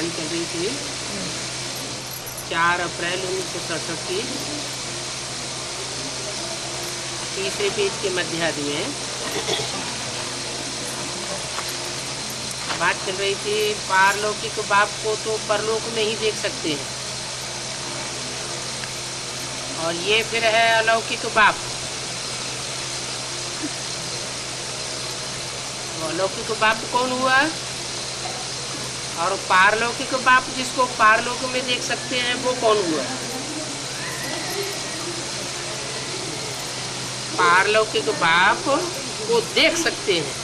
आकाशवाणी चल रही थी 4 अप्रैल 1967 की, तीसरे पेज के मध्यार्ध में बात चल रही थी। पारलौकिक बाप को तो परलोक में ही देख सकते हैं, और ये फिर है अलौकिक बाप। अलौकिक बाप कौन हुआ, और पारलौकिक बाप जिसको पारलोक में देख सकते हैं वो कौन हुआ। पारलौकिक बाप को देख सकते हैं।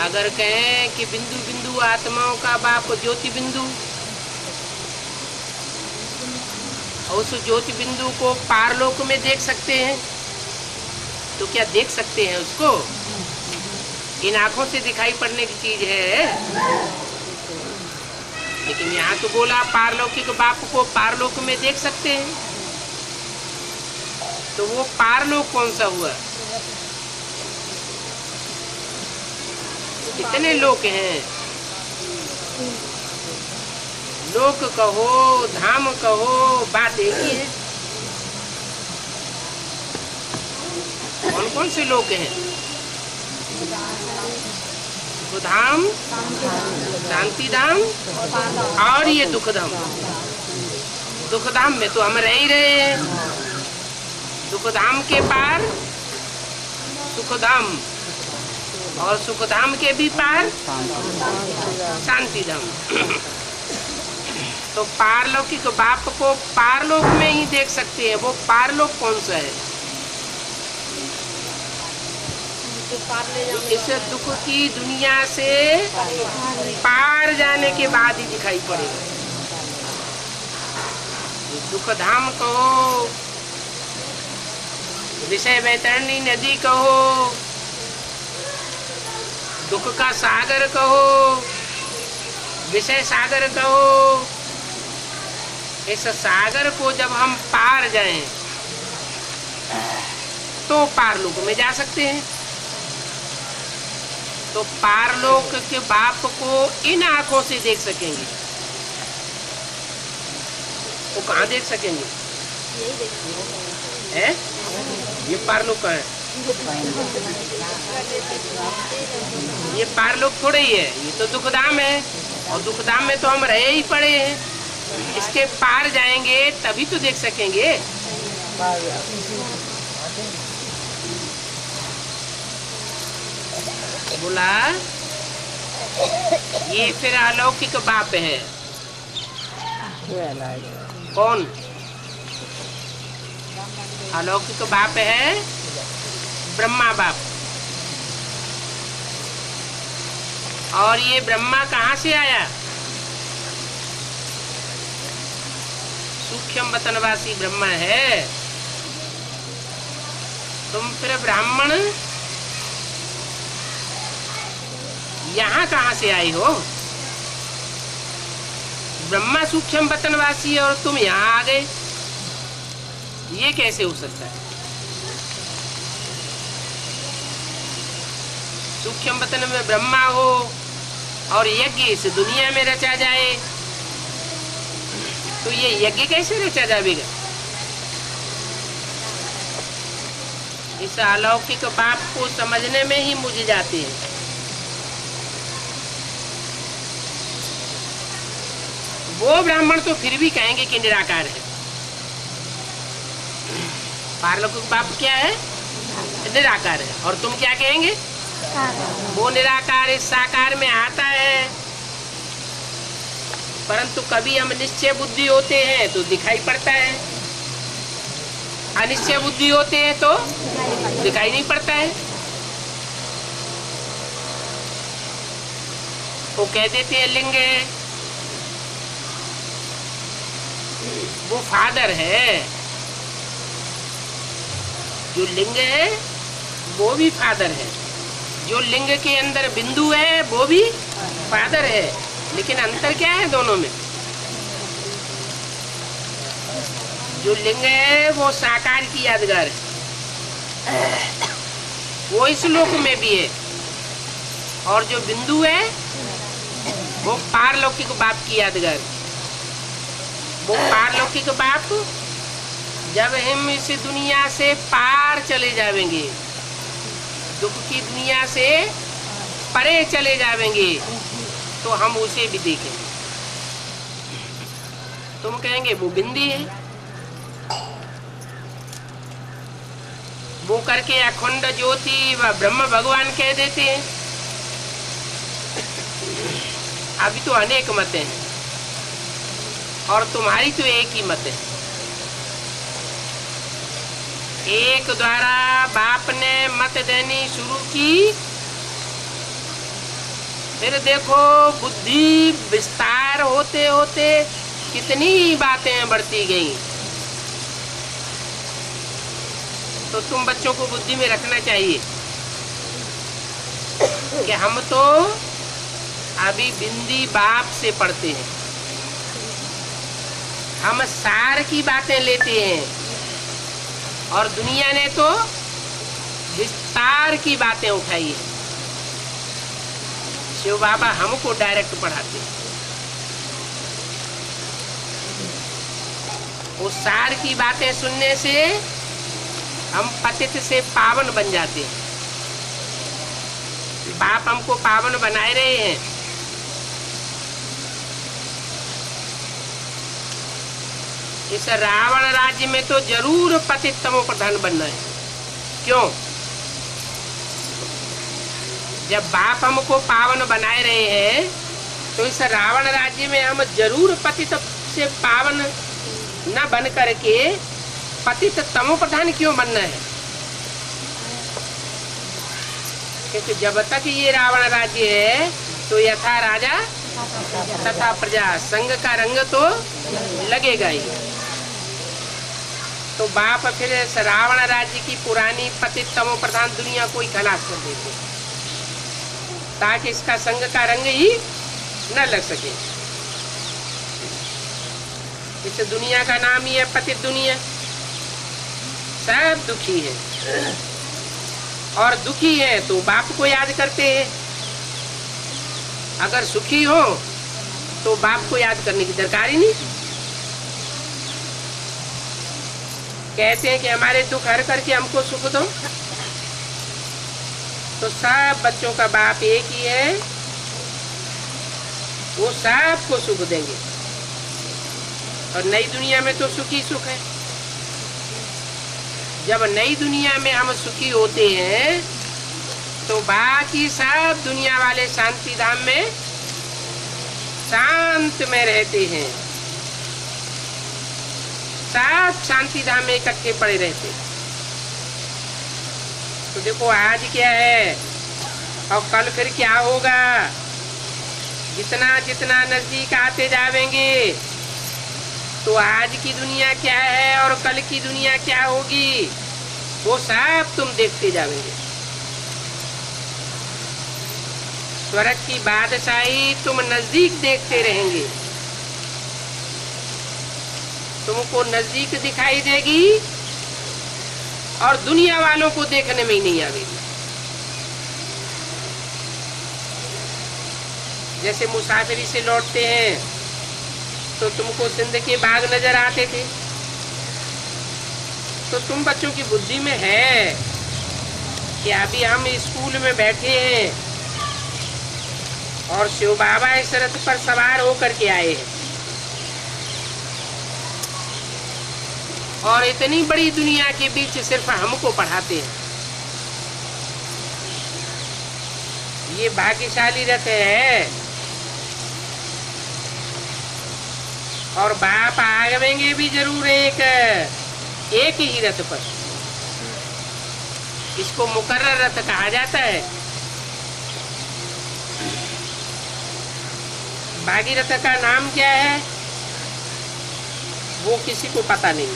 अगर कहें कि बिंदु बिंदु आत्माओं का बाप ज्योति बिंदु, उस ज्योति बिंदु को पारलोक में देख सकते हैं, तो क्या देख सकते हैं उसको? इन आंखों से दिखाई पड़ने की चीज है। लेकिन यहाँ तो बोला पारलौकिक बाप को पारलोक में देख सकते हैं, तो वो पारलोक कौन सा हुआ? कितने लोक हैं? लोक कहो धाम कहो, बात एक ही है। कौन कौन से लोक हैं? सुखधाम, शांति धाम और ये दुख धाम। दुख धाम में तो हम रह ही रहे हैं। दुख धाम के पार सुखधाम, और सुखधाम के भी पार शांति धाम। तो पारलौकिक बाप को पारलोक में ही देख सकते हैं। वो पारलोक कौन सा है? इस दुख की दुनिया से पार जाने के बाद ही दिखाई पड़ेगा। दुख धाम कहो, विषय वैतरणी नदी कहो, दुख का सागर कहो, विषय सागर कहो, इस सागर को जब हम पार जाएं तो पारलोक में जा सकते हैं। तो पारलोक के बाप को इन आंखों से देख सकेंगे। वो कहाँ देख सकेंगे? है? ये पारलोक का है। ये पारलोक थोड़े ही है, ये तो दुखधाम है, और दुखधाम में तो हम रहे ही पड़े हैं। इसके पार जाएंगे तभी तो देख सकेंगे। बोला ये फिर अलौकिक बाप है। कौन अलौकिक बाप है? ब्रह्मा बाप। और ये ब्रह्मा कहाँ से आया? सूक्ष्म वतनवासी ब्रह्मा है। तुम फिर ब्राह्मण यहाँ कहाँ से आए हो? ब्रह्मा सूक्ष्म वतनवासी और तुम यहाँ आ गए, ये कैसे हो सकता है? सूक्ष्म वतन में ब्रह्मा हो और यज्ञ इस दुनिया में रचा जाए, तो ये यज्ञ कैसे रचा जाएगा? इस अलौकिक बाप को समझने में ही मुझ जाते हैं। वो ब्राह्मण तो फिर भी कहेंगे कि निराकार है। पारलौकिक बाप क्या है? निराकार है। और तुम क्या कहेंगे? वो निराकार इस साकार में आता है, परंतु कभी हम निश्चय बुद्धि होते हैं तो दिखाई पड़ता है, अनिश्चय बुद्धि होते हैं तो दिखाई नहीं पड़ता है। वो कह देते हैं लिंग है, वो फादर है। जो लिंग है वो भी फादर है, जो लिंग के अंदर बिंदु है वो भी फादर है। लेकिन अंतर क्या है दोनों में? जो लिंग है वो साकार की यादगार है, वो इस लोक में भी है, और जो बिंदु है वो पारलौकिक बाप की यादगार। वो पारलौकिक बाप जब हम इस दुनिया से पार चले जाएंगे, दुख की दुनिया से परे चले जाएंगे, तो हम उसे भी देखेंगे। तुम कहेंगे वो बिंदी है, वो करके अखंड ज्योति व ब्रह्म भगवान कह देते हैं। अभी तो अनेक मत हैं और तुम्हारी तो एक ही मत है। एक द्वारा बाप ने मत देनी शुरू की, फिर देखो बुद्धि विस्तार होते होते कितनी बातें बढ़ती गई। तो तुम बच्चों को बुद्धि में रखना चाहिए कि हम तो अभी बिंदी बाप से पढ़ते हैं, हम सार की बातें लेते हैं, और दुनिया ने तो विस्तार की बातें उठाई है। शिव बाबा हमको डायरेक्ट पढ़ाते हैं। उस सार की बातें सुनने से हम पतित से पावन बन जाते हैं। बाप हमको पावन बनाए रहे हैं। इस रावण राज्य में तो जरूर पतित तमो प्रधान बनना है। क्यों? जब बाप हमको पावन बनाए रहे हैं, तो इस रावण राज्य में हम जरूर पतित से पावन न बन करके पतित तमो प्रधान क्यों बनना है? क्योंकि जब तक ये रावण राज्य है तो यथा राजा तथा प्रजा, संग का रंग तो लगेगा ही। तो बाप फिर रावण राज्य की पुरानी पतित तमो प्रधान दुनिया को ही खलास कर देते, ताकि इसका संग का रंग ही न लग सके। इस दुनिया का नाम ही है पतित दुनिया। सब दुखी है, और दुखी है तो बाप को याद करते हैं। अगर सुखी हो तो बाप को याद करने की दरकार ही नहीं। कहते हैं कि हमारे दुख हर करके हमको सुख दो। तो सब बच्चों का बाप एक ही है, वो सबको सुख देंगे। और नई दुनिया में तो सुखी सुख है। जब नई दुनिया में हम सुखी होते हैं तो बाकी सब दुनिया वाले शांति धाम में शांत में रहते हैं। सब शांति धाम में इकट्ठे पड़े रहते हैं। तो देखो आज क्या है और कल फिर क्या होगा। जितना जितना नजदीक आते जाएंगे तो आज की दुनिया क्या है और कल की दुनिया क्या होगी, वो सब तुम देखते जाओगे। स्वर्ग की बादशाही तुम नजदीक देखते रहेंगे। तुमको नजदीक दिखाई देगी और दुनिया वालों को देखने में ही नहीं आएगी। जैसे मुसाफिरी से लौटते हैं तो तुमको सिंध के बाग नजर आते थे। तो तुम बच्चों की बुद्धि में है कि अभी हम स्कूल में बैठे हैं और शिव बाबा इस रथ पर सवार होकर के आए हैं, और इतनी बड़ी दुनिया के बीच सिर्फ हमको पढ़ाते हैं। ये भाग्यशाली रथ है। और बाप आगेंगे भी जरूर एक ही रथ पर। इसको मुकर्रर रथ कहा जाता है। बागी रथ का नाम क्या है वो किसी को पता नहीं।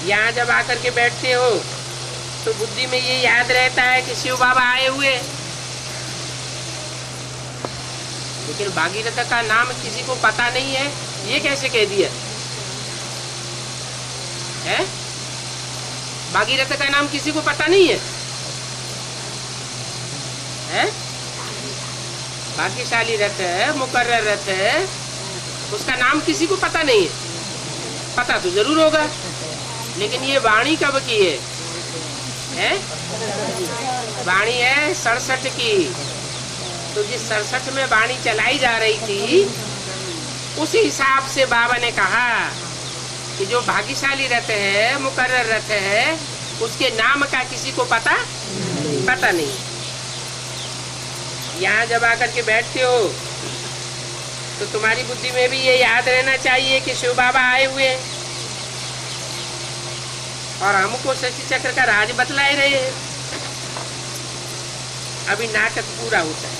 यहाँ जब आकर के बैठते हो तो बुद्धि में ये याद रहता है कि शिव बाबा आए हुए, लेकिन भागीरथ का नाम किसी को पता नहीं है। ये कैसे कह दिया है? भागीरथ का नाम किसी को पता नहीं है, है? भाग्यशाली रथ है, मुकर्रर रथ है, उसका नाम किसी को पता नहीं है। पता तो जरूर होगा, लेकिन ये वाणी कब की है? वाणी है 67 की। तो जिस 67 में वाणी चलाई जा रही थी, उसी हिसाब से बाबा ने कहा कि जो भाग्यशाली रथ है, मुकर्रर रथ है, उसके नाम का किसी को पता नहीं। यहाँ जब आकर के बैठते हो तो तुम्हारी बुद्धि में भी ये याद रहना चाहिए कि शिव बाबा आए हुए हैं और हमको शशि चक्र का राज बतलाए रहे हैं। अभी नाटक पूरा होता है,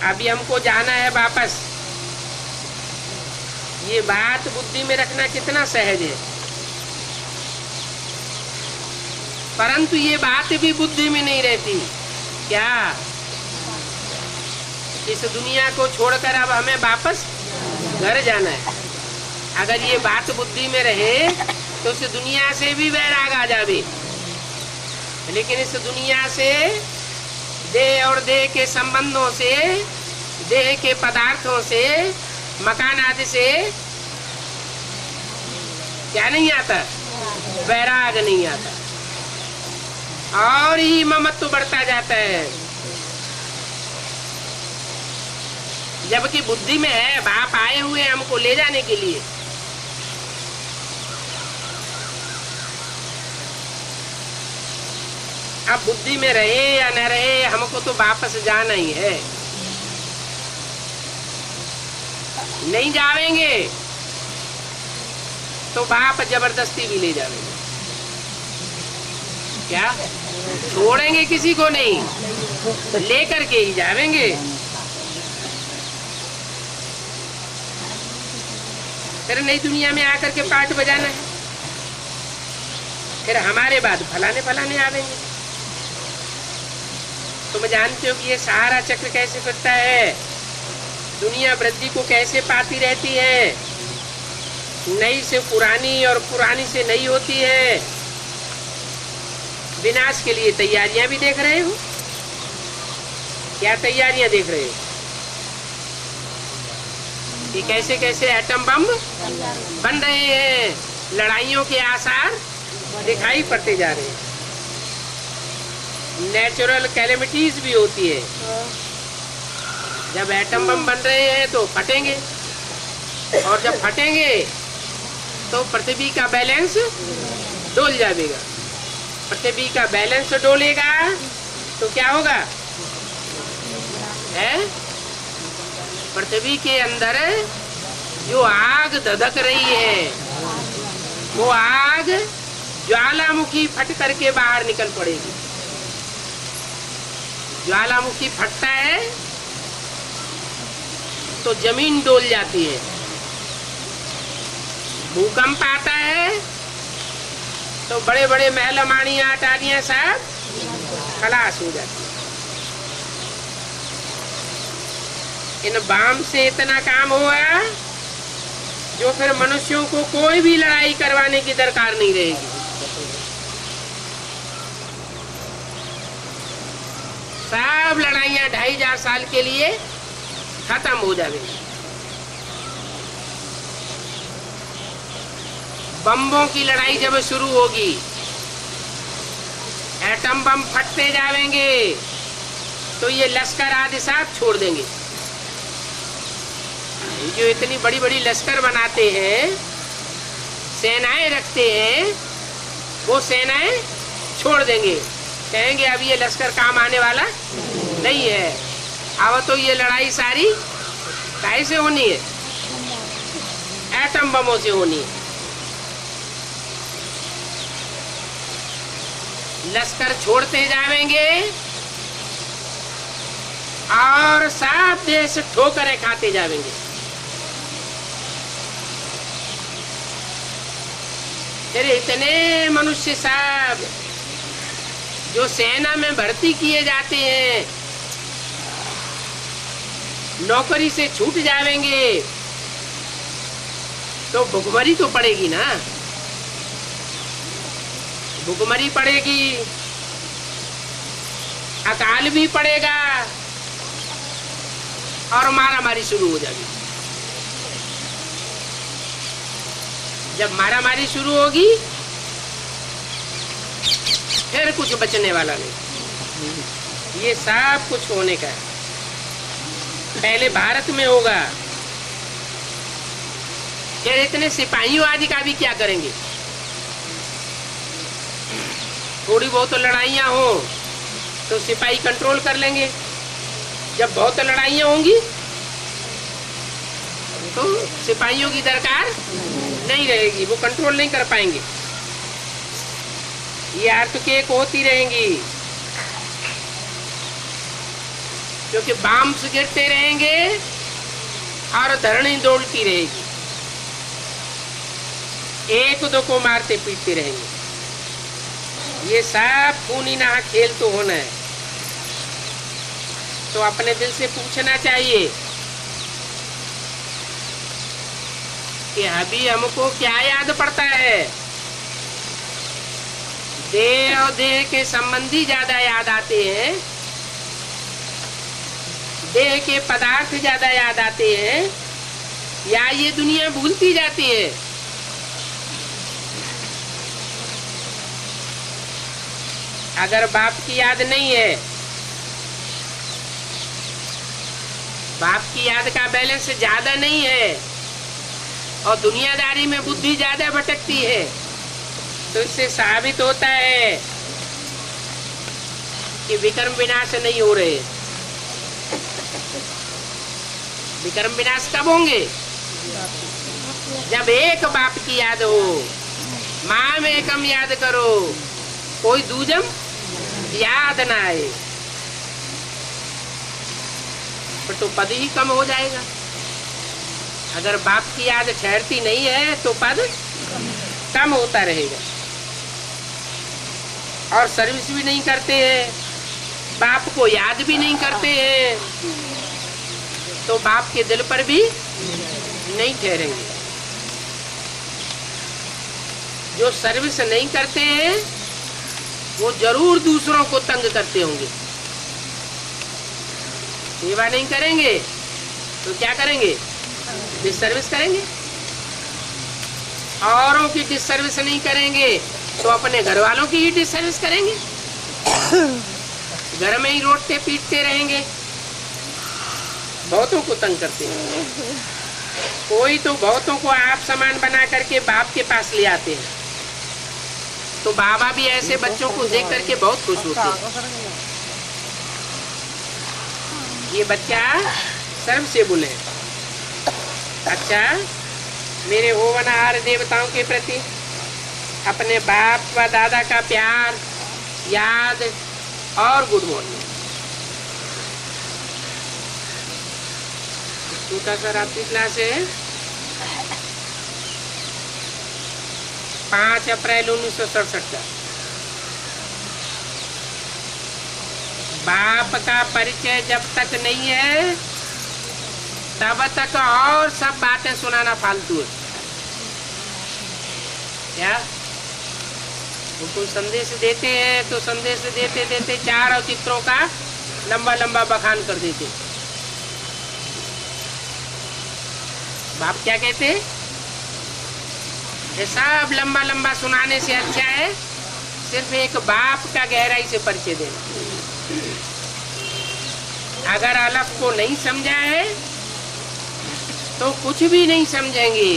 अभी हमको जाना है वापस। ये बात बुद्धि में रखना कितना सहज है, परंतु ये बात भी बुद्धि में नहीं रहती। क्या इस दुनिया को छोड़कर अब हमें वापस घर जाना है? अगर ये बात बुद्धि में रहे तो इस दुनिया से भी वैराग आ जावे। लेकिन इस दुनिया से, देह और देह के संबंधों से, देह के पदार्थों से, मकान आदि से क्या नहीं आता? वैराग नहीं आता, और ही ममत्व बढ़ता जाता है। जबकि बुद्धि में है बाप आए हुए हमको ले जाने के लिए। अब बुद्धि में रहे या न रहे, हमको तो वापस जाना ही है। नहीं जावेंगे तो बाप जबरदस्ती भी ले जावेंगे। क्या छोड़ेंगे? किसी को नहीं, लेकर के ही जावेंगे। फिर नई दुनिया में आकर के पाठ बजाना है, फिर हमारे बाद फलाने फलाने आवेंगे। तुम जानते हो कि ये सारा चक्र कैसे फिरता है, दुनिया वृद्धि को कैसे पाती रहती है, नई से पुरानी और पुरानी से नई होती है। विनाश के लिए तैयारियां भी देख रहे हो। क्या तैयारियां देख रहे हो? कि कैसे कैसे एटम बम बन रहे हैं, लड़ाइयों के आसार दिखाई पड़ते जा रहे हैं। नेचुरल कैलेमिटीज भी होती है। जब एटम बम बन रहे हैं तो फटेंगे, और जब फटेंगे तो पृथ्वी का बैलेंस डोल जाएगा। पृथ्वी का बैलेंस डोलेगा तो क्या होगा? है पृथ्वी के अंदर जो आग धधक रही है, वो आग ज्वालामुखी फट करके बाहर निकल पड़ेगी। ज्वालामुखी फटता है तो जमीन डोल जाती है, भूकंप आता है तो बड़े बड़े महल माड़ियां अटारियां सब खलास हो जाती है। इन बाम से इतना काम हुआ जो फिर मनुष्यों को कोई भी लड़ाई करवाने की दरकार नहीं रहेगी। सब लड़ाइयां 2500 साल के लिए खत्म हो जाएगी। बम्बों की लड़ाई जब शुरू होगी, एटम बम फटते जाएंगे तो ये लश्कर आदि साथ छोड़ देंगे। जो इतनी बड़ी बड़ी लश्कर बनाते हैं, सेनाएं रखते हैं, वो सेनाएं छोड़ देंगे, कहेंगे अब ये लश्कर काम आने वाला नहीं है। अब तो ये लड़ाई सारी कैसे होनी है? एटम बमों से होनी है। लश्कर छोड़ते जाएंगे और सब देश ठोकरें खाते जाएंगे। फिर इतने मनुष्य सब जो सेना में भर्ती किए जाते हैं, नौकरी से छूट जाएंगे तो भुखमरी तो पड़ेगी ना, भुखमरी पड़ेगी। अकाल भी पड़ेगा और मारामारी शुरू हो जाएगी। जब मारामारी शुरू होगी फिर कुछ बचने वाला नहीं। ये सब कुछ होने का है। पहले भारत में होगा, फिर इतने सिपाहियों आदि का भी क्या करेंगे। थोड़ी बहुत लड़ाइयाँ हो तो सिपाही कंट्रोल कर लेंगे। जब बहुत लड़ाइयाँ होंगी तो सिपाहियों की दरकार नहीं रहेगी, वो कंट्रोल नहीं कर पाएंगे। ये अर्थक्वेक होती रहेंगी क्योंकि बम्स गिरते रहेंगे और धरनी दौड़ती रहेगी। एक दो को मारते पीटते रहेंगे। ये सब खूनी ना खेल तो होना है। तो अपने दिल से पूछना चाहिए कि अभी हमको क्या याद पड़ता है। देह और देह के संबंधी ज्यादा याद आते हैं, देह के पदार्थ ज्यादा याद आते हैं, या ये दुनिया भूलती जाती है। अगर बाप की याद नहीं है, बाप की याद का बैलेंस ज्यादा नहीं है और दुनियादारी में बुद्धि ज्यादा भटकती है, तो इससे साबित होता है कि विक्रम विनाश नहीं हो रहे। विक्रम विनाश कब होंगे? जब एक बाप की याद हो। माँ में कम याद करो, कोई दूजम याद ना आए, तो पद ही कम हो जाएगा। अगर बाप की याद ठहरती नहीं है तो पद कम होता रहेगा। और सर्विस भी नहीं करते हैं, बाप को याद भी नहीं करते हैं, तो बाप के दिल पर भी नहीं ठहरेंगे। जो सर्विस नहीं करते हैं वो जरूर दूसरों को तंग करते होंगे। सेवा नहीं करेंगे तो क्या करेंगे? डिसर्विस करेंगे। औरों की डिसर्विस नहीं करेंगे तो अपने घर वालों की ही डिसर्विस करेंगे। घर में ही रोटते पीटते रहेंगे, बहुतों को तंग करते हैं। कोई तो बहुतों को आप समान बना करके बाप के पास ले आते हैं, तो बाबा भी ऐसे बच्चों को देख करके बहुत खुश होते हैं। ये बच्चा सर्वसेबुल है। अच्छा, मेरे होवनहार देवताओं के प्रति अपने बाप व दादा का प्यार, याद और गुड मॉर्निंग। छोटा सा रात्रि क्लास है। 5 अप्रैल 1967 का। बाप का परिचय जब तक नहीं है तब तक और सब बातें सुनाना फालतू है। क्या वो कोई संदेश देते हैं तो संदेश देते देते 4 औचित्रों का लंबा लंबा बखान कर देते। बाप क्या कहते हैं? ये सब लंबा लंबा सुनाने से अच्छा है सिर्फ एक बाप का गहराई से परिचय देना। अगर अलफ को नहीं समझा है तो कुछ भी नहीं समझेंगे।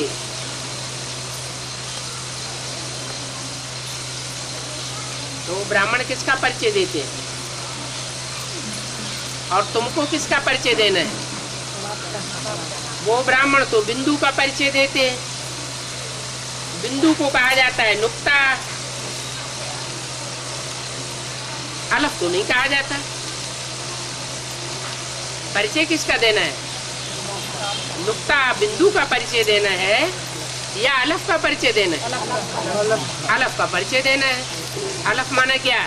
तो ब्राह्मण किसका परिचय देते हैं और तुमको किसका परिचय देना है? वो ब्राह्मण तो बिंदु का परिचय देते हैं। बिंदु को कहा जाता है नुक्ता, अलफ तो नहीं कहा जाता। परिचय किसका देना है? नुक्ता बिंदु का परिचय देना है या अलफ का परिचय देना है? अलफ का परिचय देना है। अलफ माना क्या?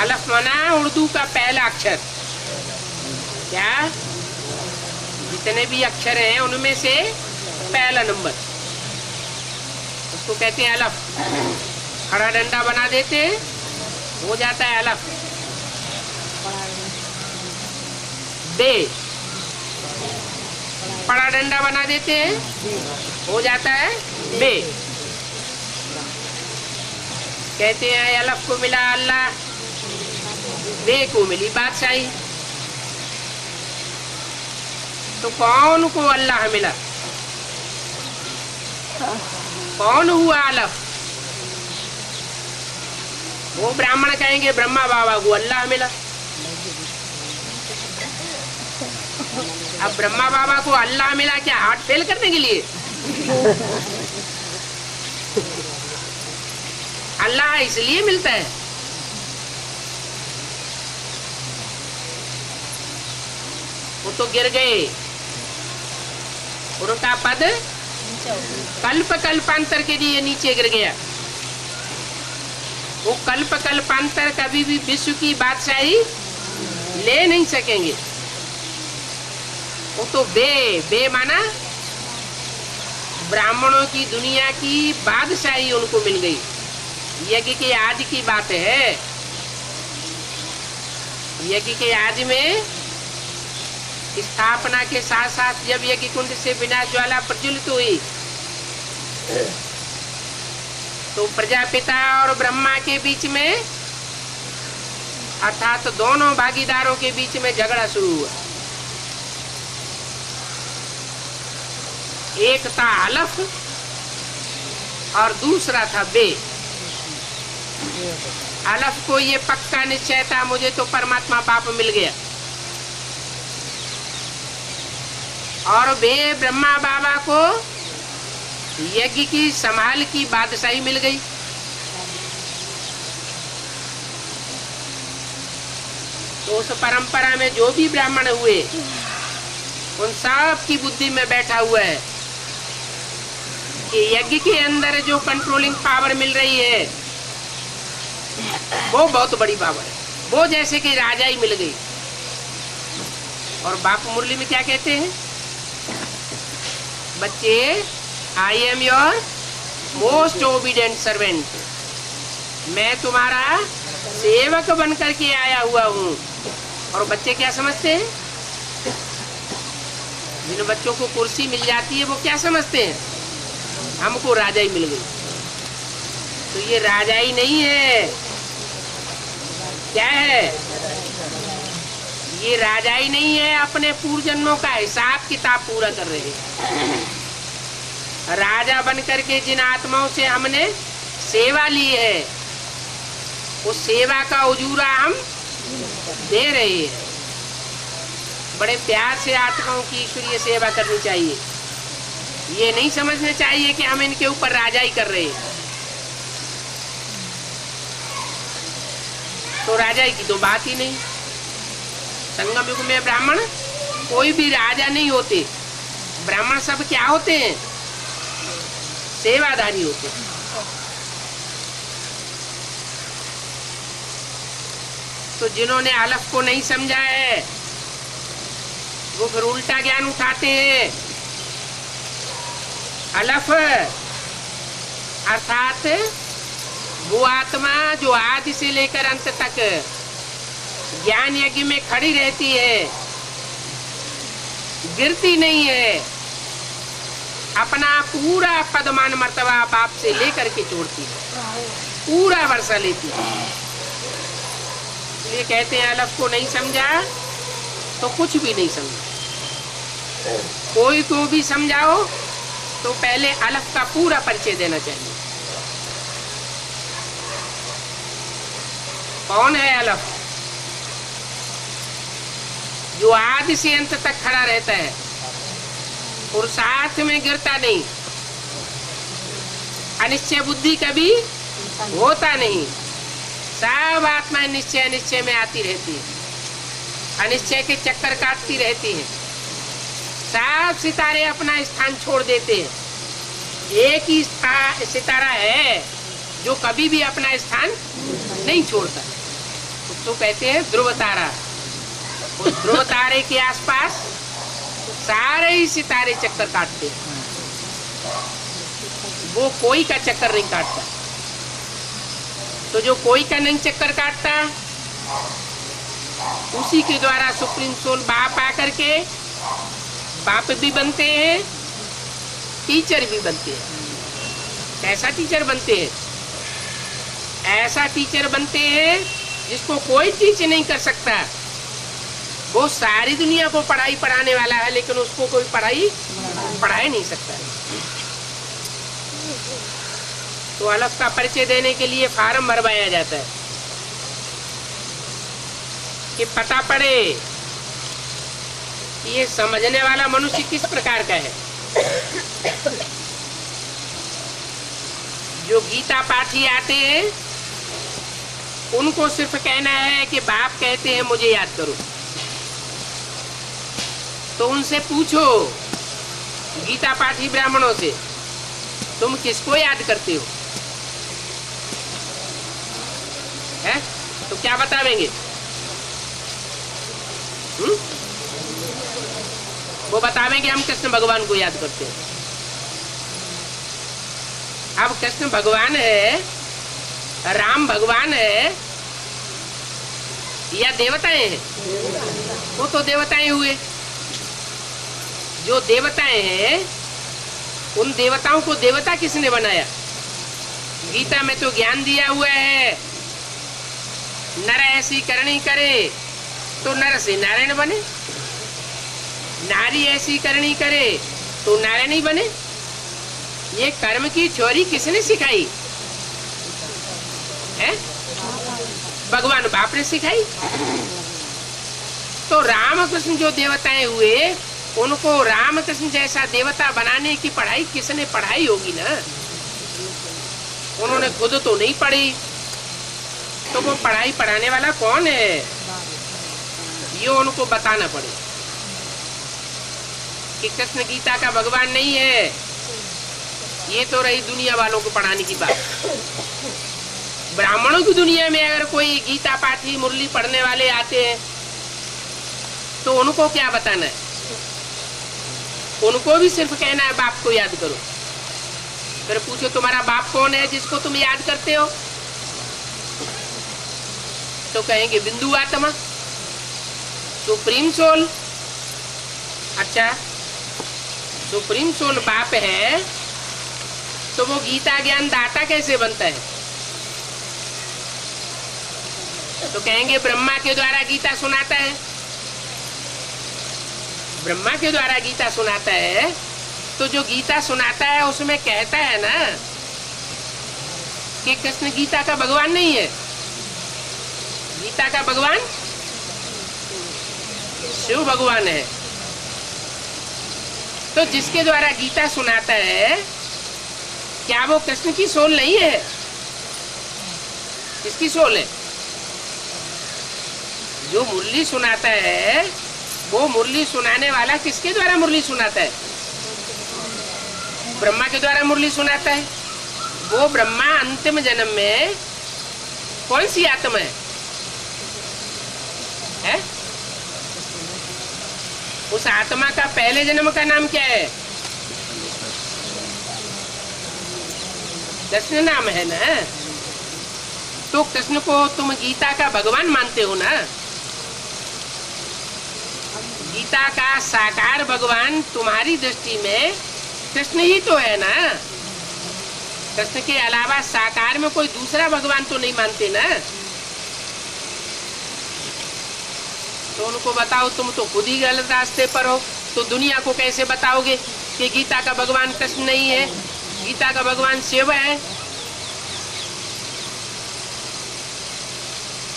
अलफ माना उर्दू का पहला अक्षर। क्या? जितने भी अक्षर हैं उनमें से पहला नंबर, उसको कहते हैं अलफ। खड़ा डंडा बना देते हैं, हो जाता है अलफ। बे, बड़ा डंडा बना देते हैं, हो जाता है बे। कहते हैं अलफ को मिला अल्लाह, बे को मिली बादशाही। तो कौन को अल्लाह मिला? कौन हुआ अलफ? वो ब्राह्मण कहेंगे ब्रह्मा बाबा को अल्लाह मिला। अब ब्रह्मा बाबा को अल्लाह मिला क्या हार्ट फेल करने के लिए? अल्लाह इसलिए मिलता है। वो तो गिर गए, उनका पद कल्प कल्पांतर के लिए नीचे गिर गया। वो कल्प कल्पांतर कभी भी विश्व की बादशाही ले नहीं सकेंगे। वो तो बे माना ब्राह्मणों की दुनिया की बादशाही उनको मिल गई। यज्ञ के आज की बात है। यज्ञ के आज में स्थापना के साथ साथ जब यज्ञ कुंड से विनाश ज्वाला प्रज्वलित हुई तो प्रजापिता और ब्रह्मा के बीच में अर्थात दोनों भागीदारों के बीच में झगड़ा शुरू हुआ। एक था अलफ और दूसरा था बे। अलफ को ये पक्का निश्चय था मुझे तो परमात्मा बाप मिल गया, और बे ब्रह्मा बाबा को यज्ञ की संभाल की बादशाही मिल गई। तो उस परंपरा में जो भी ब्राह्मण हुए उन सब की बुद्धि में बैठा हुआ है कि यज्ञ के अंदर जो कंट्रोलिंग पावर मिल रही है वो बहुत बड़ी पावर है। वो जैसे कि राजा ही मिल गई। और बाप मुरली में क्या कहते हैं? बच्चे, I am your most obedient servant. मैं तुम्हारा सेवक बन करके आया हुआ हूँ। और बच्चे क्या समझते हैं? जिन बच्चों को कुर्सी मिल जाती है वो क्या समझते हैं? हमको राजा ही मिल गई। तो ये राजा ही नहीं है, क्या है? ये राजा ही नहीं है, अपने पूर्व जन्मों का हिसाब किताब पूरा कर रहे हैं। राजा बन करके जिन आत्माओं से हमने सेवा ली है उस सेवा का उजूरा हम दे रहे हैं। बड़े प्यार से आत्माओं की ईश्वरीय सेवा करनी चाहिए। ये नहीं समझना चाहिए कि हम इनके ऊपर राजाई कर रहे हैं। तो राजाई की तो बात ही नहीं। संगम युग में ब्राह्मण कोई भी राजा नहीं होते। ब्राह्मण सब क्या होते हैं? सेवाधारी होते हैं। तो जिन्होंने अलफ को नहीं समझा है वो फिर उल्टा ज्ञान उठाते हैं। अलफ अर्थात वो आत्मा जो आदि से लेकर अंत तक ज्ञान यज्ञ में खड़ी रहती है, गिरती नहीं है, अपना पूरा पदमान मर्तबा बाप से लेकर के छोड़ती है, पूरा वर्षा लेती है। ये कहते हैं अलफ को नहीं समझा तो कुछ भी नहीं समझा। कोई को भी समझाओ तो पहले अलफ का पूरा परिचय देना चाहिए। कौन है अलफ? जो आदि से अंत तक खड़ा रहता है और साथ में गिरता नहीं, अनिश्चय बुद्धि कभी होता नहीं। सब आत्माएं निश्चय निश्चय में आती रहती है, अनिश्चय के चक्कर काटती रहती है। सब सितारे अपना स्थान छोड़ देते हैं। एक ही सितारा है जो कभी भी अपना स्थान नहीं छोड़ता। उसको कहते हैं ध्रुव तारा। उस ध्रुव तारे के आसपास सारे ही सितारे चक्कर काटते हैं, वो कोई का चक्कर नहीं काटता। तो जो कोई का नहीं चक्कर काटता, उसी के द्वारा सुप्रीम सोल बाप आकर के बाप भी बनते हैं, टीचर भी बनते हैं। कैसा टीचर बनते हैं? ऐसा टीचर बनते हैं जिसको कोई टीच नहीं कर सकता। वो सारी दुनिया को पढ़ाई पढ़ाने वाला है, लेकिन उसको कोई पढ़ाई पढ़ा ही नहीं सकता। तो अलग का परिचय देने के लिए फार्म भरवाया जाता है कि पता पड़े कि ये समझने वाला मनुष्य किस प्रकार का है। जो गीता पाठी आते हैं उनको सिर्फ कहना है कि बाप कहते हैं मुझे याद करो। तो उनसे पूछो, गीता पाठी ब्राह्मणों से, तुम किसको याद करते हो? है? तो क्या बतावेंगे? वो बतावेंगे हम कृष्ण भगवान को याद करते हैं। अब कृष्ण भगवान है, राम भगवान है या देवताएं हैं? वो तो देवताएं हुए। जो देवताएं हैं उन देवताओं को देवता किसने बनाया? गीता में तो ज्ञान दिया हुआ है, नर ऐसी करनी करे तो नर से नारायण बने, नारी ऐसी करनी करे तो नारायणी बने। ये कर्म की थ्योरी किसने सिखाई है? भगवान बाप ने सिखाई। तो रामकृष्ण जो देवताएं हुए, उनको रामकृष्ण जैसा देवता बनाने की पढ़ाई किसने पढ़ाई होगी ना? उन्होंने खुद तो नहीं पढ़ी, तो वो पढ़ाई पढ़ाने वाला कौन है? ये उनको बताना पड़े कि कृष्ण गीता का भगवान नहीं है। ये तो रही दुनिया वालों को पढ़ाने की बात। ब्राह्मणों की दुनिया में अगर कोई गीता पाठी मुरली पढ़ने वाले आते हैं तो उनको क्या बताना है? उनको भी सिर्फ कहना है बाप को याद करो। फिर पूछो तुम्हारा बाप कौन है जिसको तुम याद करते हो? तो कहेंगे बिंदु आत्मा, सुप्रीम सोल। अच्छा, सुप्रीम सोल बाप है तो वो गीता ज्ञान दाता कैसे बनता है? तो कहेंगे ब्रह्मा के द्वारा गीता सुनाता है। ब्रह्मा के द्वारा गीता सुनाता है तो जो गीता सुनाता है उसमें कहता है ना कि कृष्ण गीता का भगवान नहीं है। गीता का भगवान शिव भगवान है। तो जिसके द्वारा गीता सुनाता है, क्या वो कृष्ण की सोल नहीं है? किसकी सोल है? जो मुरली सुनाता है, वो मुरली सुनाने वाला किसके द्वारा मुरली सुनाता है? ब्रह्मा के द्वारा मुरली सुनाता है। वो ब्रह्मा अंतिम जन्म में कौन सी आत्मा है? है? उस आत्मा का पहले जन्म का नाम क्या है? कृष्ण नाम है ना। तो कृष्ण को तुम गीता का भगवान मानते हो ना। गीता का साकार भगवान तुम्हारी दृष्टि में कृष्ण ही तो है ना। कृष्ण के अलावा साकार में कोई दूसरा भगवान तो नहीं मानते ना। तो उनको बताओ, तुम तो खुद ही गलत रास्ते पर हो, तो दुनिया को कैसे बताओगे कि गीता का भगवान कृष्ण नहीं है, गीता का भगवान शिव है?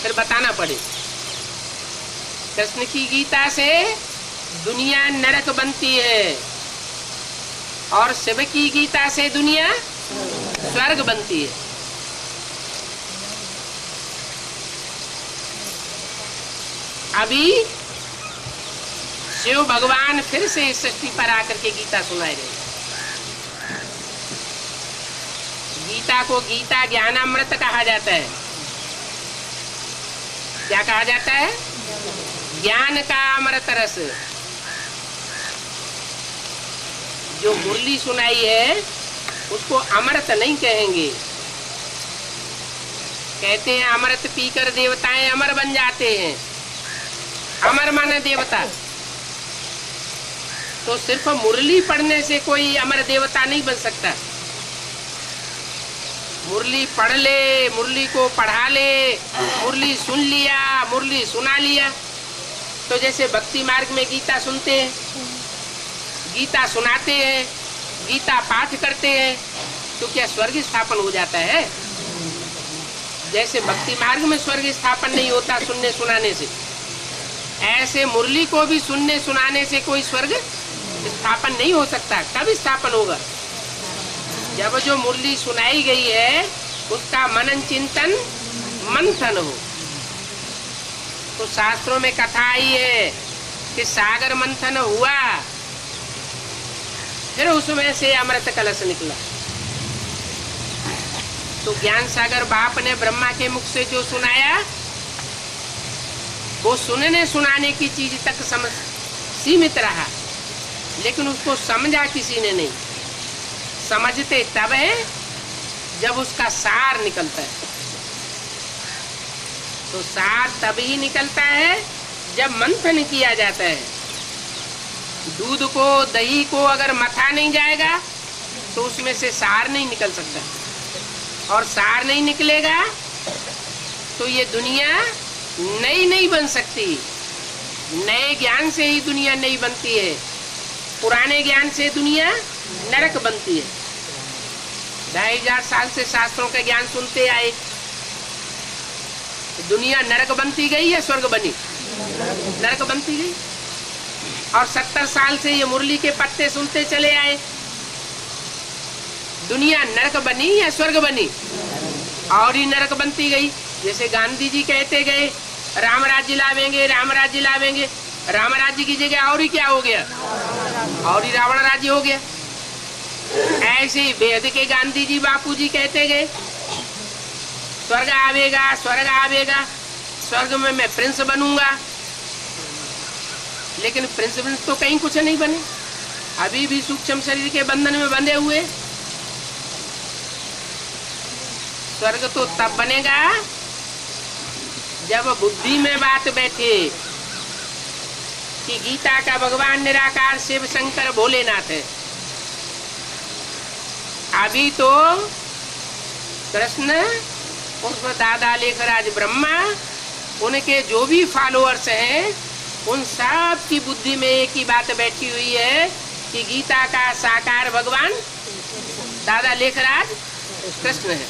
फिर बताना पड़े। कृष्ण की गीता से दुनिया नरक बनती है और शिव की गीता से दुनिया स्वर्ग बनती है। अभी शिव भगवान फिर से इस सृष्टि पर आकर के गीता सुनाए रहे। गीता को गीता ज्ञानामृत कहा जाता है। क्या कहा जाता है? ज्ञान का अमृत रस। जो मुरली सुनाई है उसको अमृत नहीं कहेंगे, कहते हैं अमृत पीकर देवताएं अमर बन जाते हैं। अमर माने देवता। तो सिर्फ मुरली पढ़ने से कोई अमर देवता नहीं बन सकता। मुरली पढ़ ले, मुरली को पढ़ा ले, मुरली सुन लिया, मुरली सुना लिया। तो जैसे भक्ति मार्ग में गीता सुनते हैं, गीता सुनाते हैं, गीता पाठ करते हैं, तो क्या स्वर्ग स्थापन हो जाता है? जैसे भक्ति मार्ग में स्वर्ग स्थापन नहीं होता सुनने सुनाने से, ऐसे मुरली को भी सुनने सुनाने से कोई स्वर्ग स्थापन नहीं हो सकता। कब स्थापन होगा? जब जो मुरली सुनाई गई है उसका मनन चिंतन मंथन हो। तो शास्त्रों में कथा आई है कि सागर मंथन हुआ, फिर उसमें से अमृत कलश निकला। तो ज्ञान सागर बाप ने ब्रह्मा के मुख से जो सुनाया, वो सुनने सुनाने की चीज तक समझ सीमित रहा, लेकिन उसको समझा किसी ने नहीं। समझते तब है जब उसका सार निकलता है। तो सार तभी निकलता है जब मंथन किया जाता है। दूध को, दही को अगर मथा नहीं जाएगा तो उसमें से सार नहीं निकल सकता, और सार नहीं निकलेगा तो ये दुनिया नई नहीं बन सकती। नए ज्ञान से ही दुनिया नई बनती है, पुराने ज्ञान से दुनिया नरक बनती है। 2500 साल से शास्त्रों के ज्ञान सुनते आए, दुनिया नरक बनती गई या स्वर्ग बनी? नरक बनती गई। और 70 साल से ये मुरली के पत्ते सुनते चले आए, दुनिया नरक बनी या स्वर्ग बनी? और ही नरक बनती गई। जैसे गांधी जी कहते गए राम राज्य लावेंगे, राम राज्य लावेंगे, राम राज्य की जगह और ही क्या हो गया? और ही रावण राज्य हो गया। ऐसे ही वेद के गांधी जी बापू जी कहते गए स्वर्ग आवेगा, स्वर्ग आवेगा, स्वर्ग में मैं प्रिंस बनूंगा, लेकिन प्रिंस तो कहीं कुछ नहीं बने, अभी भी सूक्ष्म शरीर के बंधन में बंधे हुए। स्वर्ग तो तब बनेगा जब बुद्धि में बात बैठे कि गीता का भगवान निराकार शिव शंकर भोलेनाथ है। अभी तो कृष्ण उर्फ दादा लेखराज ब्रह्मा, उनके जो भी फॉलोअर्स हैं, उन सब की बुद्धि में एक ही बात बैठी हुई है कि गीता का साकार भगवान दादा लेखराज कृष्ण है।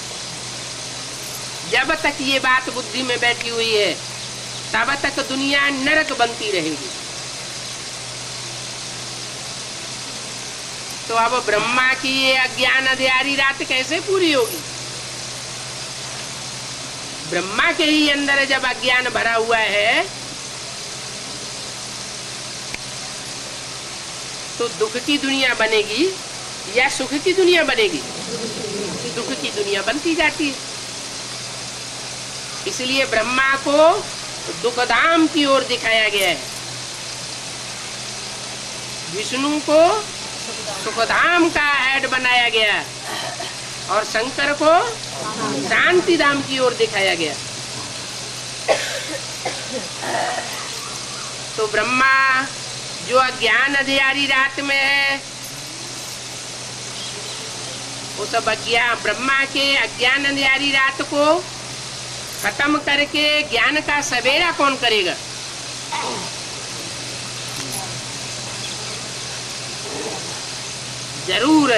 जब तक ये बात बुद्धि में बैठी हुई है तब तक दुनिया नरक बनती रहेगी। तो अब ब्रह्मा की ये अज्ञान अंधियारी रात कैसे पूरी होगी? ब्रह्मा के ही अंदर जब अज्ञान भरा हुआ है तो दुख की दुनिया बनेगी या सुख की दुनिया बनेगी? दुख की दुनिया बनती जाती है। इसलिए ब्रह्मा को दुखधाम की ओर दिखाया गया है, विष्णु को सुखधाम का ऐड बनाया गया और शंकर को शांति धाम की ओर दिखाया गया। तो ब्रह्मा जो अज्ञान अंधियारी रात में है, उस ब्रह्मा के अज्ञान अंधियारी रात को खत्म करके ज्ञान का सवेरा कौन करेगा? जरूर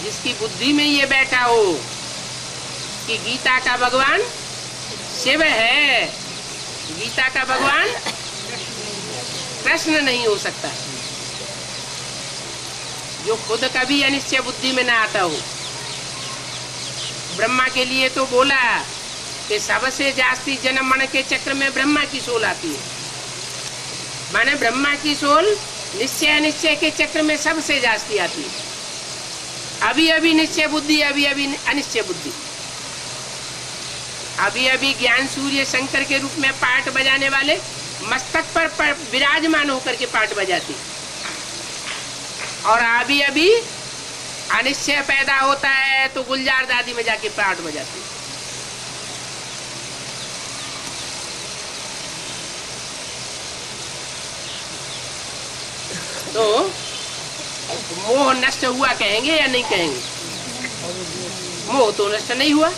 जिसकी बुद्धि में ये बैठा हो कि गीता का भगवान शिव है, गीता का भगवान कृष्ण नहीं हो सकता, जो खुद कभी अनिश्चय बुद्धि में ना आता हो। ब्रह्मा के लिए तो बोला कि सबसे जास्ती जन्म मरण के चक्र में ब्रह्मा की सोल आती है, माने ब्रह्मा की सोल निश्चय अनिश्चय के चक्र में सबसे जास्ती आती है। अभी अभी निश्चय बुद्धि, अभी अभी अनिश्चय बुद्धि, अभी अभी ज्ञान सूर्य शंकर के रूप में पाठ बजाने वाले मस्तक पर विराजमान होकर के पाठ बजाती, और अभी अभी अनिश्चय पैदा होता है तो गुलजार दादी में जाके पाठ बजाती। तो मोह नष्ट हुआ कहेंगे या नहीं कहेंगे? मोह तो नष्ट नहीं हुआ।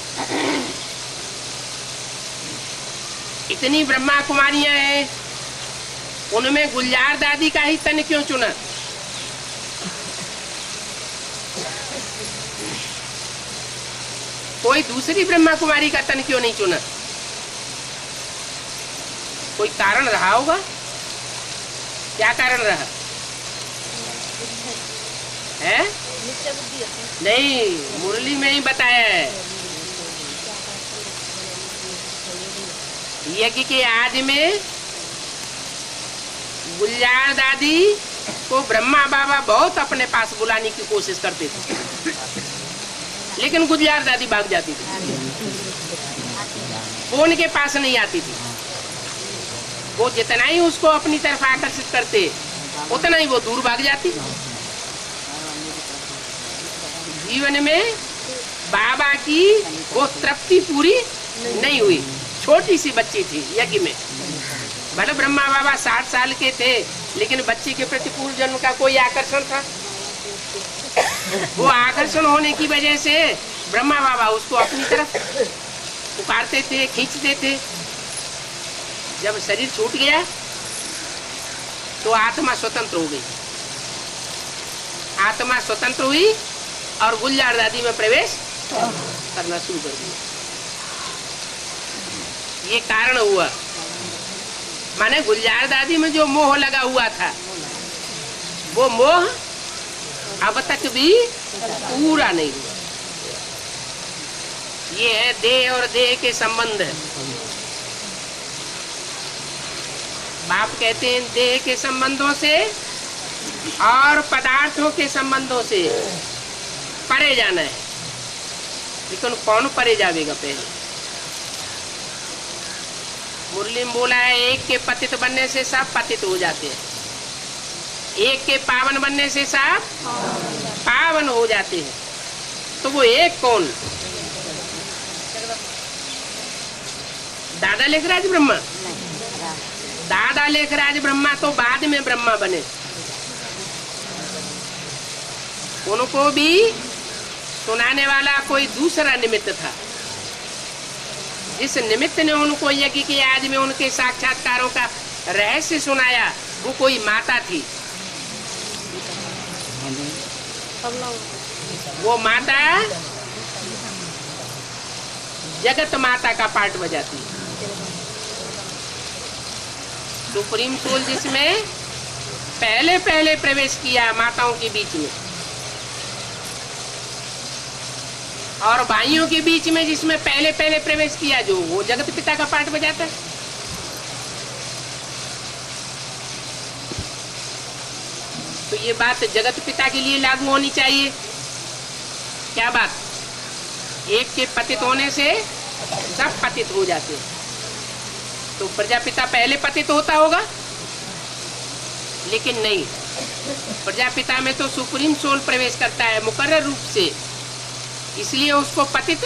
इतनी ब्रह्मा कुमारियां हैं, उनमें गुलजार दादी का ही तन क्यों चुना? कोई दूसरी ब्रह्मा कुमारी का तन क्यों नहीं चुना? कोई कारण रहा होगा। क्या कारण रहा है? नहीं, मुरली में ही बताया है। यज्ञ के आदि में गुलजार दादी को ब्रह्मा बाबा बहुत अपने पास बुलाने की कोशिश करते थे, लेकिन गुलजार दादी भाग जाती थी, वो उनके पास नहीं आती थी। वो जितना ही उसको अपनी तरफ आकर्षित करते, उतना ही वो दूर भाग जाती। जीवन में बाबा की वो तृप्ति पूरी नहीं हुई। छोटी सी बच्ची थी यज्ञ में, भले ब्रह्मा बाबा 60 साल के थे, लेकिन बच्चे के प्रति पूर्व जन्म का कोई आकर्षण था। वो आकर्षण होने की वजह से ब्रह्मा बाबा उसको अपनी तरफ पुकारते थे, खींचते थे। जब शरीर छूट गया तो आत्मा स्वतंत्र हो गई। आत्मा स्वतंत्र हुई और गुलजार दादी में प्रवेश करना शुरू कर दिया। ये कारण हुआ, माने गुलजार दादी में जो मोह लगा हुआ था, वो मोह अब तक भी पूरा नहीं हुआ। ये है देह और देह के संबंध। बाप कहते हैं देह के संबंधों से और पदार्थों के संबंधों से परे जाना है, लेकिन कौन परे जाएगा? पहले मुरली में बोला है, एक के पतित बनने से सब पतित हो जाते हैं, एक के पावन बनने से सब पावन हो जाते हैं। तो वो एक कौन? दादा लेखराज ब्रह्मा? दादा लेखराज ब्रह्मा तो बाद में ब्रह्मा बने। उनको भी सुनाने वाला कोई दूसरा निमित्त था। जिस निमित्त ने उनको यज्ञ के आदि में उनके साक्षात्कारों का रहस्य सुनाया, वो कोई माता थी। वो माता जगत माता का पार्ट बजाती है। सुप्रीम सोल जिसमें पहले पहले प्रवेश किया माताओं के बीच में, और भाइयों के बीच में जिसमें पहले पहले प्रवेश किया, जो वो जगत पिता का पार्ट बजाता है। तो ये बात जगत पिता के लिए लागू होनी चाहिए। क्या बात? एक के पतित होने से सब पतित हो जाते हैं। तो प्रजापिता पहले पतित होता होगा, लेकिन नहीं। प्रजापिता में तो सुप्रीम सोल प्रवेश करता है मुकर्रर रूप से, इसलिए उसको पतित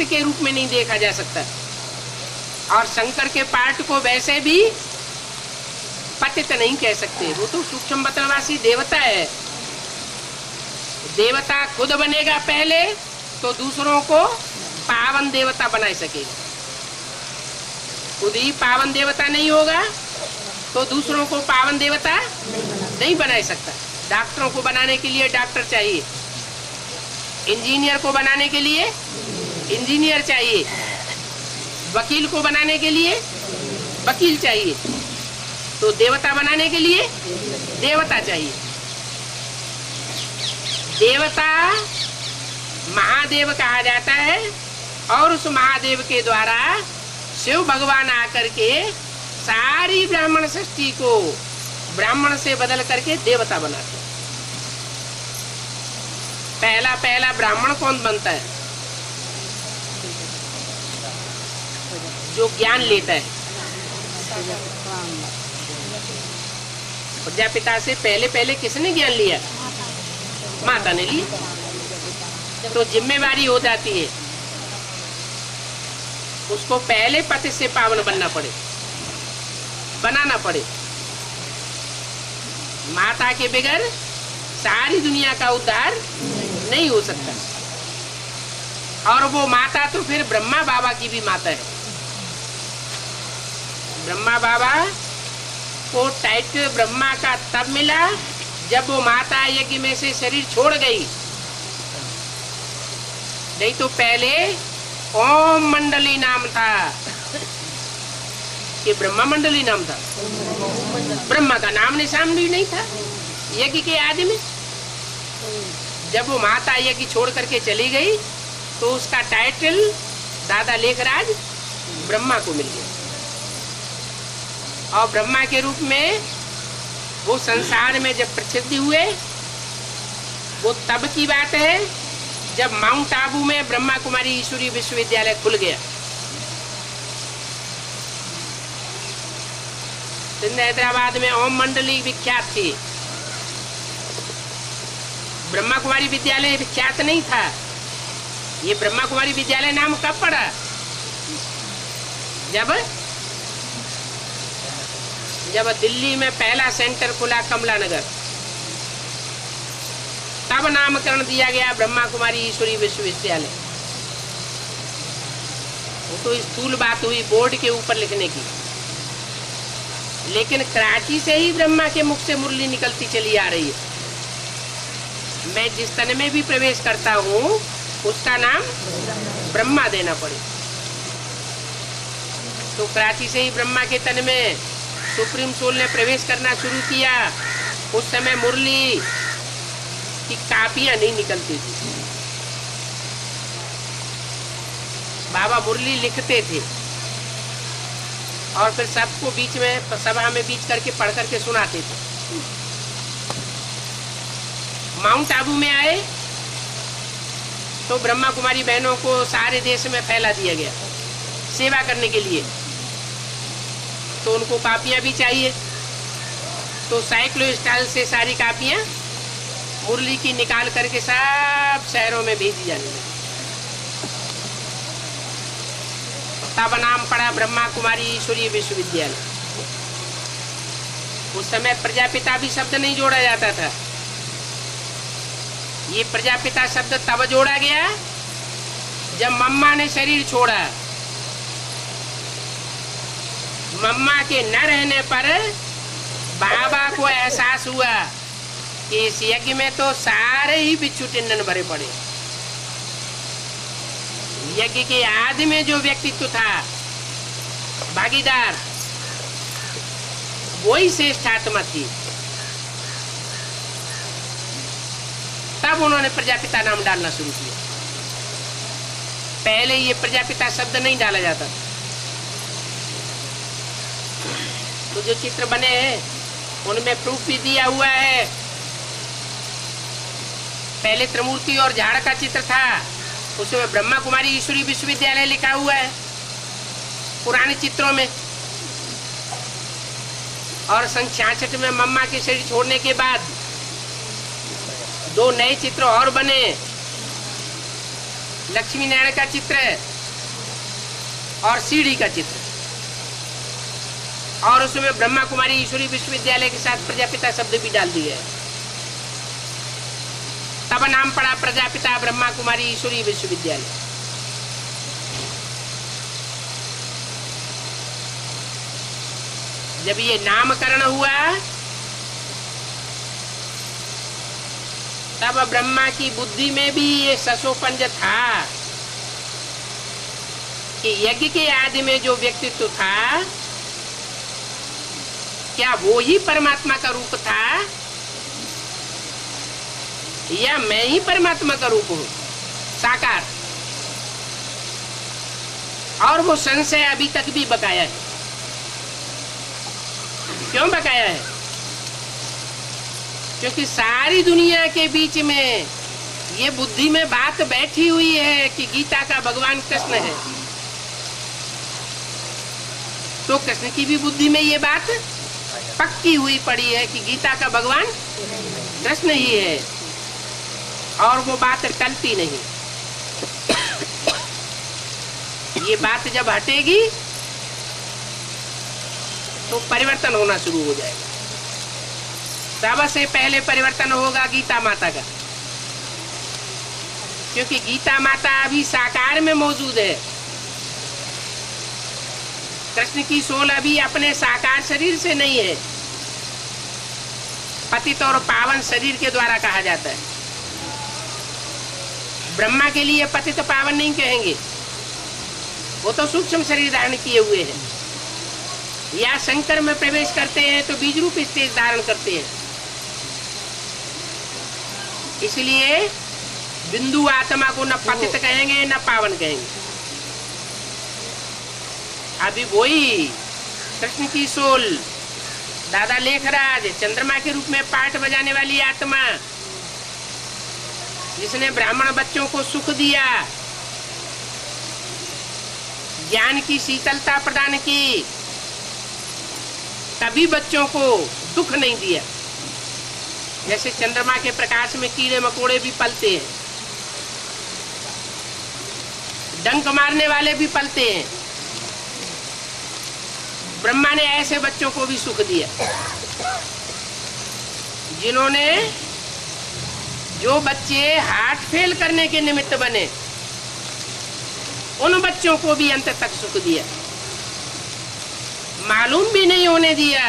के रूप में नहीं देखा जा सकता। और शंकर के पार्ट को वैसे भी पतित नहीं कह सकते, वो तो सूक्ष्म बतनवासी देवता है। देवता खुद बनेगा पहले तो दूसरों को पावन देवता बना सकेगा। खुद ही पावन देवता नहीं होगा तो दूसरों को पावन देवता नहीं बना सकता। डॉक्टरों को बनाने के लिए डॉक्टर चाहिए, इंजीनियर को बनाने के लिए इंजीनियर चाहिए, वकील को बनाने के लिए वकील चाहिए, तो देवता बनाने के लिए देवता चाहिए। देवता महादेव कहा जाता है, और उस महादेव के द्वारा शिव भगवान आकर के सारी ब्राह्मण सृष्टि को ब्राह्मण से बदल करके देवता बनाते हैं। पहला पहला ब्राह्मण कौन बनता है? जो ज्ञान लेता है। प्रजापिता से पहले पहले किसने ज्ञान लिया? माता ने लिया। तो जिम्मेवारी हो जाती है उसको पहले पति से पावन बनना पड़े, बनाना पड़े। माता के बगैर सारी दुनिया का उद्धार नहीं हो सकता। और वो माता तो फिर ब्रह्मा बाबा की भी माता है। ब्रह्मा बाबा को टाइटल ब्रह्मा का तब मिला जब वो माता यज्ञ में से शरीर छोड़ गई, नहीं तो पहले ओम मंडली नाम था। ये ब्रह्मा मंडली नाम था, ब्रह्मा का नाम निशान भी नहीं था यज्ञ के आदि में। जब वो माता यज्ञ छोड़ करके चली गई तो उसका टाइटल दादा लेखराज ब्रह्मा को मिल गया। और ब्रह्मा के रूप में वो संसार में जब प्रसिद्धि हुए, वो तब की बात है जब माउंट आबू में ब्रह्मा कुमारी ईश्वरीय विश्वविद्यालय खुल गया। सिंध हैदराबाद में ओम मंडली विख्यात थी, ब्रह्मा कुमारी विद्यालय विख्यात नहीं था। ये ब्रह्मा कुमारी विद्यालय नाम कब पड़ा? जब दिल्ली में पहला सेंटर खुला कमला नगर, तब नामकरण दिया गया ब्रह्मा कुमारी ईश्वरीय विश्वविद्यालय। वो तो स्थूल बात हुई बोर्ड के ऊपर लिखने की, लेकिन कराची से ही ब्रह्मा के मुख से मुरली निकलती चली आ रही है। मैं जिस तन में भी प्रवेश करता हूँ उसका नाम ब्रह्मा देना पड़े। तो कराची से ही ब्रह्मा के तन में सुप्रीम सोल ने प्रवेश करना शुरू किया। उस समय मुरली की कापियां नहीं निकलती थी, बाबा मुरली लिखते थे और फिर सबको बीच में सभा में बीच करके पढ़ करके सुनाते थे। माउंट आबू में आए तो ब्रह्मा कुमारी बहनों को सारे देश में फैला दिया गया सेवा करने के लिए। तो उनको कापियां भी चाहिए, तो साइक्लो स्टाइल से सारी कापियां मुरली की निकाल करके सब शहरों में भेजी जाने लगी। तब नाम पड़ा ब्रह्मा कुमारी ईश्वरीय विश्वविद्यालय। उस समय प्रजापिता भी शब्द नहीं जोड़ा जाता था। ये प्रजापिता शब्द तब जोड़ा गया जब मम्मा ने शरीर छोड़ा। मम्मा के न रहने पर बाबा को एहसास हुआ कि इस यज्ञ में तो सारे ही बिच्छू टिंडन भरे पड़े। यज्ञ के आदि में जो व्यक्तित्व था भागीदार, वही श्रेष्ठ आत्मा थी। तब उन्होंने प्रजापिता नाम डालना शुरू किया। पहले ये प्रजापिता शब्द नहीं डाला जाता। तो जो चित्र बने हैं उनमें प्रूफ भी दिया हुआ है। पहले त्रिमूर्ति और झाड़ का चित्र था, उसमें ब्रह्मा कुमारी ईश्वरीय विश्वविद्यालय लिखा हुआ है पुराने चित्रों में। और सन 66 में मम्मा के शरीर छोड़ने के बाद 2 नए चित्र और बने, लक्ष्मी नारायण का चित्र और सीढ़ी का चित्र, और उसमें ब्रह्मा कुमारी ईश्वरीय विश्वविद्यालय के साथ प्रजापिता शब्द भी डाल दिए। तब नाम पड़ा प्रजापिता ब्रह्मा कुमारी ईश्वरीय विश्वविद्यालय। जब ये नामकरण हुआ तब ब्रह्मा की बुद्धि में भी ये ससोपंज था कि यज्ञ के आदि में जो व्यक्तित्व था, क्या वो ही परमात्मा का रूप था या मैं ही परमात्मा का रूप हूं साकार। और वो संशय अभी तक भी बकाया है। क्यों बकाया है? क्योंकि सारी दुनिया के बीच में ये बुद्धि में बात बैठी हुई है कि गीता का भगवान कृष्ण है। तो कृष्ण की भी बुद्धि में ये बात पक्की हुई पड़ी है कि गीता का भगवान कृष्ण ही है, और वो बात टलती नहीं। ये बात जब हटेगी तो परिवर्तन होना शुरू हो जाएगा। सबसे पहले परिवर्तन होगा गीता माता का, क्योंकि गीता माता अभी साकार में मौजूद है। कृष्ण की सोल अभी अपने साकार शरीर से नहीं है, पतित और पावन शरीर के द्वारा कहा जाता है। ब्रह्मा के लिए पतित पावन नहीं कहेंगे, वो तो सूक्ष्म शरीर धारण किए हुए हैं। या शंकर में प्रवेश करते हैं तो बीज रूप स्टेज धारण करते हैं। इसलिए बिंदु आत्मा को न पतित कहेंगे न पावन कहेंगे। अभी वही कृष्ण की सोल दादा लेखराज चंद्रमा के रूप में पाठ बजाने वाली आत्मा, जिसने ब्राह्मण बच्चों को सुख दिया, ज्ञान की शीतलता प्रदान की, कभी बच्चों को दुख नहीं दिया। जैसे चंद्रमा के प्रकाश में कीड़े मकोड़े भी पलते हैं, डंक मारने वाले भी पलते हैं, ब्रह्मा ने ऐसे बच्चों को भी सुख दिया, जिन्होंने जो बच्चे हार्ट फेल करने के निमित्त बने, उन बच्चों को भी अंत तक सुख दिया, मालूम भी नहीं होने दिया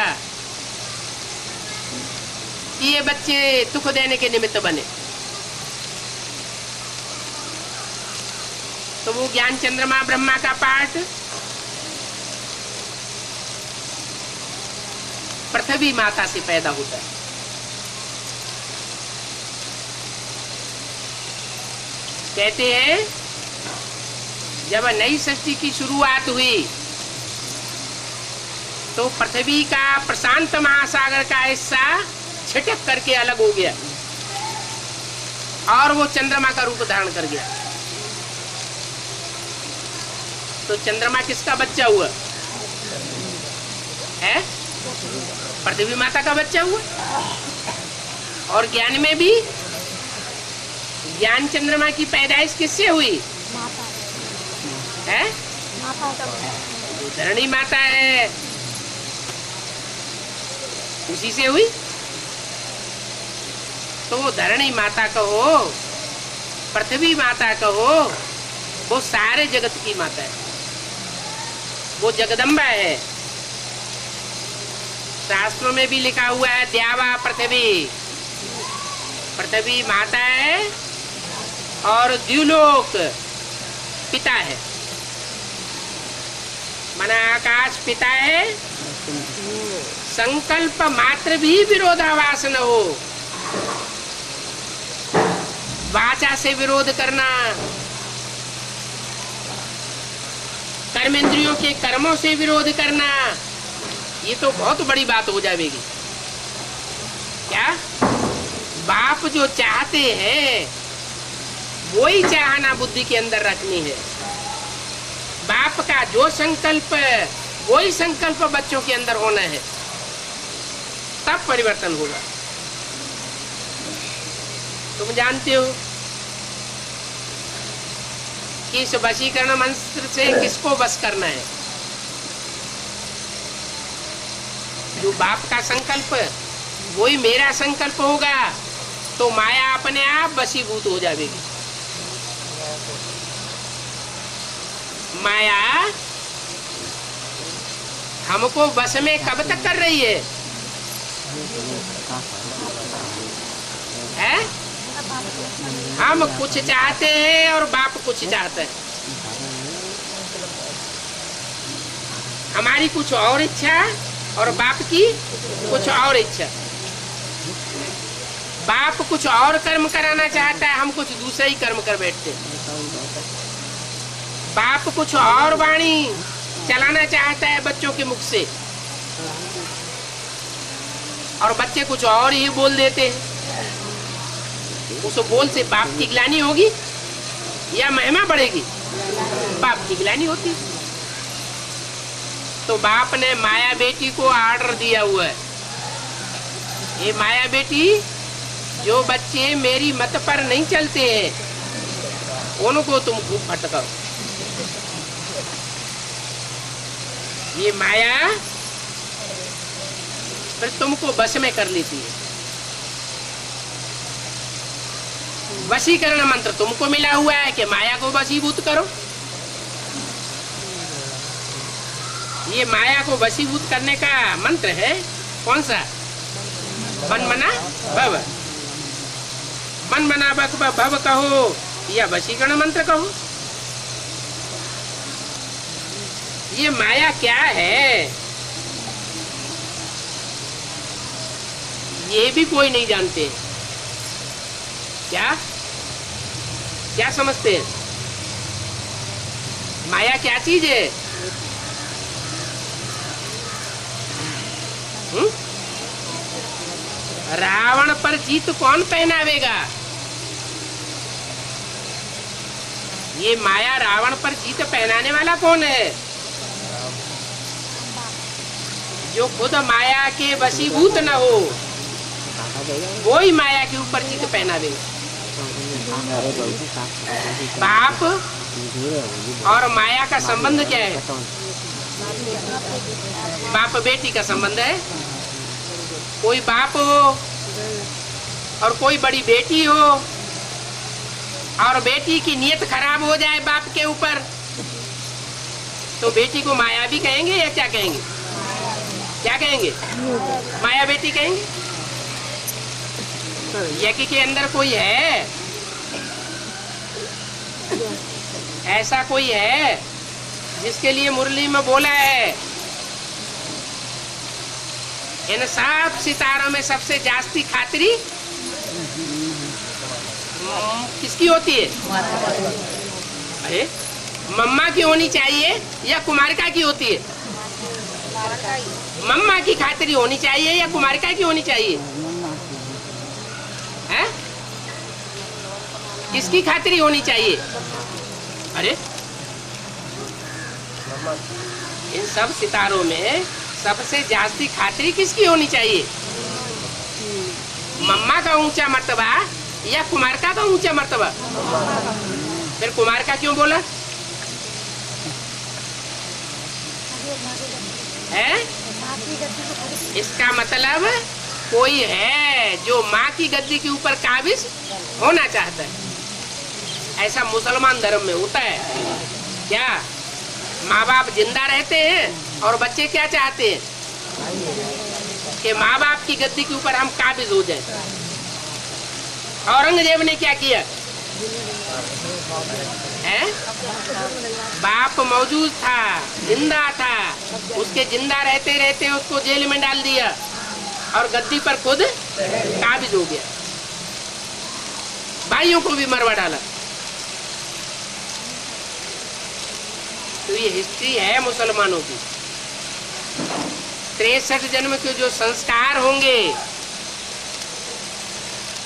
कि ये बच्चे दुख देने के निमित्त बने। तो वो ज्ञान चंद्रमा ब्रह्मा का पाठ पृथ्वी माता से पैदा होता है। कहते हैं जब नई सृष्टि की शुरुआत हुई तो पृथ्वी का प्रशांत महासागर का हिस्सा छिटक करके अलग हो गया और वो चंद्रमा का रूप धारण कर गया। तो चंद्रमा किसका बच्चा हुआ है? पृथ्वी माता का बच्चा हुआ। और ज्ञान में भी ज्ञान चंद्रमा की पैदाइश किससे हुई है? धरणी माता है, उसी से हुई। तो वो धरणी माता कहो, पृथ्वी माता कहो, वो सारे जगत की माता है, वो जगदम्बा है। शास्त्रों में भी लिखा हुआ है द्यावा पृथ्वी, पृथ्वी माता है और द्युलोक पिता है। मना आकाश पिता है, संकल्प मात्र भी विरोधाभास न हो। वाचा से विरोध करना, कर्मेंद्रियों के कर्मों से विरोध करना, ये तो बहुत बड़ी बात हो जाएगी। क्या बाप जो चाहते हैं वही चाहना बुद्धि के अंदर रखनी है। बाप का जो संकल्प वही संकल्प बच्चों के अंदर होना है, तब परिवर्तन होगा। तुम जानते हो कि इस वशीकरण मंत्र से किसको बस करना है? जो बाप का संकल्प वही मेरा संकल्प होगा तो माया अपने आप वशीभूत हो जाएगी। माया हमको बस में कब तक कर रही है? हम कुछ चाहते हैं और बाप कुछ चाहता है। हमारी कुछ और इच्छा और बाप की कुछ और इच्छा। बाप कुछ और कर्म कराना चाहता है, हम कुछ दूसरा ही कर्म कर बैठते हैं। बाप कुछ और वाणी चलाना चाहता है बच्चों के मुख से, और बच्चे कुछ और ही बोल देते हैं। उस बोल से बाप की ग्लानि होगी या महिमा बढ़ेगी? बाप की ग्लानि होती। तो बाप ने माया बेटी को आर्डर दिया हुआ है, ये माया बेटी जो बच्चे मेरी मत पर नहीं चलते हैं उनको तुम खूब भटकाओ। ये माया फिर तुमको बस में कर लेती है। वशीकरण मंत्र तुमको मिला हुआ है कि माया को वशीभूत करो। ये माया को वशीभूत करने का मंत्र है कौन सा? मन मना भव। मन मना भव कहो या वशीकरण मंत्र कहो। ये माया क्या है ये भी कोई नहीं जानते। क्या क्या समझते हैं? माया क्या चीज है? रावण पर जीत कौन पहनावेगा? ये माया रावण पर जीत पहनाने वाला कौन है? जो खुद माया के वशीभूत न हो वो ही माया के ऊपर जीत पहनावेगा। बाप और माया का संबंध क्या है? बाप बेटी का संबंध है। कोई बाप हो और कोई बड़ी बेटी हो और बेटी की नीयत खराब हो जाए बाप के ऊपर तो बेटी को माया भी कहेंगे या क्या कहेंगे? क्या कहेंगे? माया बेटी कहेंगे। यज्ञ के अंदर कोई है? ऐसा कोई है जिसके लिए मुरली में बोला है इन सब सितारों में सबसे जास्ती खातिरी किसकी होती है? अरे मम्मा की होनी चाहिए या कुमारिका की होती है? मम्मा की खातिरी होनी चाहिए या कुमारिका की होनी चाहिए? है? किसकी खातिरी होनी चाहिए? अरे इन सब सितारों में सबसे जास्ती खातिरी किसकी होनी चाहिए? मम्मा का ऊंचा मर्तबा या कुमारिका का ऊंचा मर्तबा? फिर कुमारिका क्यों बोला है? इसका मतलब कोई है जो माँ की गद्दी के ऊपर काबिज होना चाहता है। ऐसा मुसलमान धर्म में होता है। क्या माँ बाप जिंदा रहते हैं और बच्चे क्या चाहते हैं कि माँ बाप की गद्दी के ऊपर हम काबिज हो जाएं। औरंगजेब ने क्या किया है? बाप मौजूद था, जिंदा था, उसके जिंदा रहते रहते उसको जेल में डाल दिया और गद्दी पर खुद काबिज हो गया। भाइयों को भी मरवा डाला। तो ये हिस्ट्री है मुसलमानों की। 63 जन्म के जो संस्कार होंगे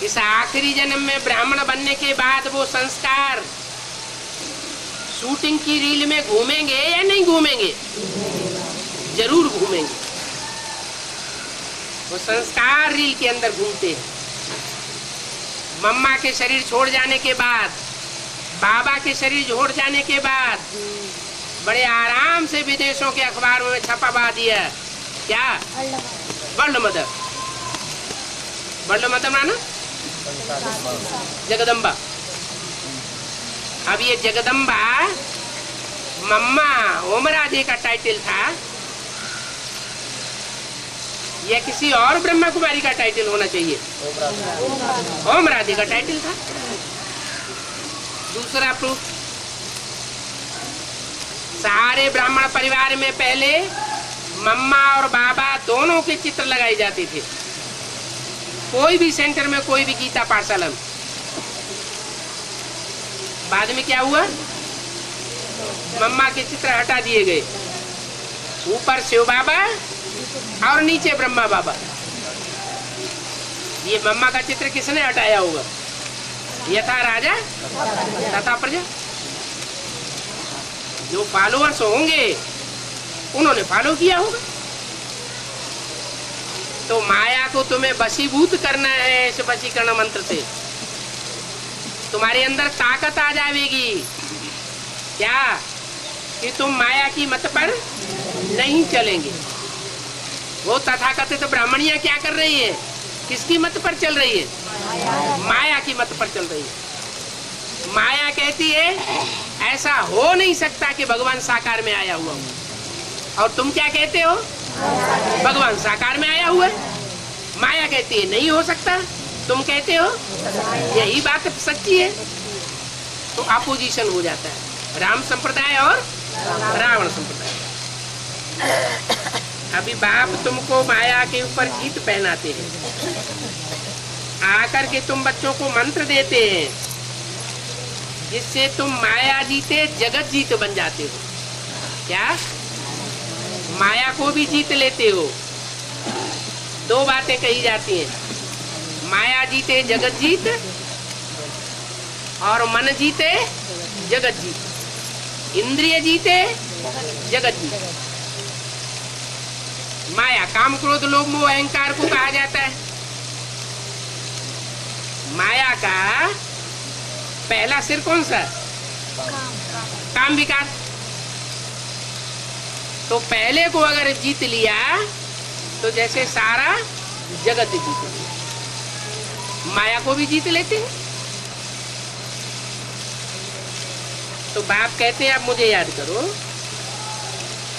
इस आखिरी जन्म में ब्राह्मण बनने के बाद वो संस्कार शूटिंग की रील में घूमेंगे या नहीं घूमेंगे? जरूर घूमेंगे। वो संस्कार रील के अंदर घूमते हैं। मम्मा के शरीर छोड़ जाने के बाद, बाबा के शरीर छोड़ जाने के बाद बड़े आराम से विदेशों के अखबारों में छपवा दिया। क्या? World mother. वर्ल्ड मदर माना जगदम्बा। अब ये जगदम्बा मम्मा ओम राधे का टाइटल था या किसी और ब्रह्मा कुमारी का टाइटल होना चाहिए? ओम राधे का टाइटल था। दूसरा प्रूफ, सारे ब्राह्मण परिवार में पहले मम्मा और बाबा दोनों के चित्र लगाए जाते थे। कोई भी सेंटर में कोई भी गीता पाठशाला में। बाद में क्या हुआ? मम्मा के चित्र हटा दिए गए। ऊपर शिव बाबा और नीचे ब्रह्मा बाबा। ये मम्मा का चित्र किसने हटाया होगा? यथा राजा तथा प्रजा। जो फॉलोअर्स होंगे उन्होंने फॉलो किया होगा। तो माया को तुम्हें वशीभूत करना है इस वशीकरण मंत्र से। तुम्हारे अंदर ताकत आ जाएगी। क्या? कि तुम माया की मत पर नहीं चलेंगे। वो तथाकथित ब्राह्मणियां क्या कर रही है? किसकी मत पर चल रही है? माया की मत पर चल रही है। माया कहती है ऐसा हो नहीं सकता कि भगवान साकार में आया हुआ हो। और तुम क्या कहते हो? भगवान साकार में आया हुआ है। माया कहती है नहीं हो सकता, तुम कहते हो यही बात सच्ची है। तो अपोजिशन हो जाता है, राम संप्रदाय और रावण संप्रदाय। अभी बाप तुमको माया के ऊपर जीत पहनाते हैं, आकर के तुम बच्चों को मंत्र देते हैं जिससे तुम माया जीते जगत जीत बन जाते हो। क्या? माया को भी जीत लेते हो। दो बातें कही जाती हैं, माया जीते जगत जीत और मन जीते जगत जीत। इंद्रिय जीते जगत जीत। माया काम क्रोध लोभ मोह अहंकार को कहा जाता है। माया का पहला सिर कौन सा? काम विकार। तो पहले को अगर जीत लिया तो जैसे सारा जगत जीत लिया। माया को भी जीत लेते हैं। तो बाप कहते हैं अब मुझे याद करो,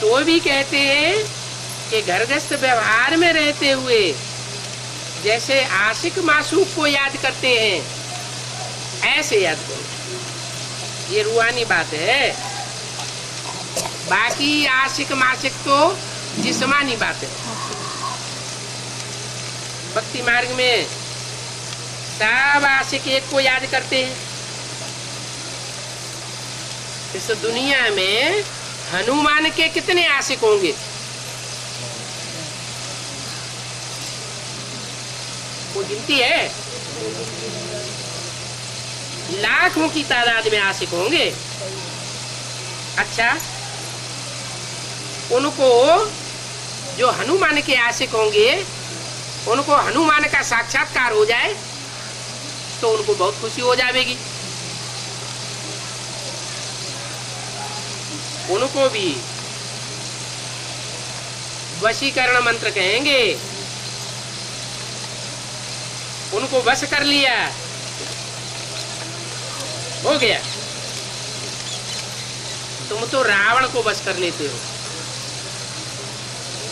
तो भी कहते हैं कि घरगृहस्थ व्यवहार में रहते हुए जैसे आशिक मासूक को याद करते हैं ऐसे याद करो। ये रूहानी बात है। बाकी आशिक माशिक तो जिस्मानी बात है। भक्ति मार्ग में सब आशिक एक को याद करते हैं। इस दुनिया में हनुमान के कितने आशिक होंगे? वो गिनती है? लाखों की तादाद में आशिक होंगे। अच्छा, उनको जो हनुमान के आशिक होंगे उनको हनुमान का साक्षात्कार हो जाए तो उनको बहुत खुशी हो जाएगी। उनको भी वशीकरण मंत्र कहेंगे। उनको वश कर लिया, हो गया। तुम तो रावण को वश कर लेते हो।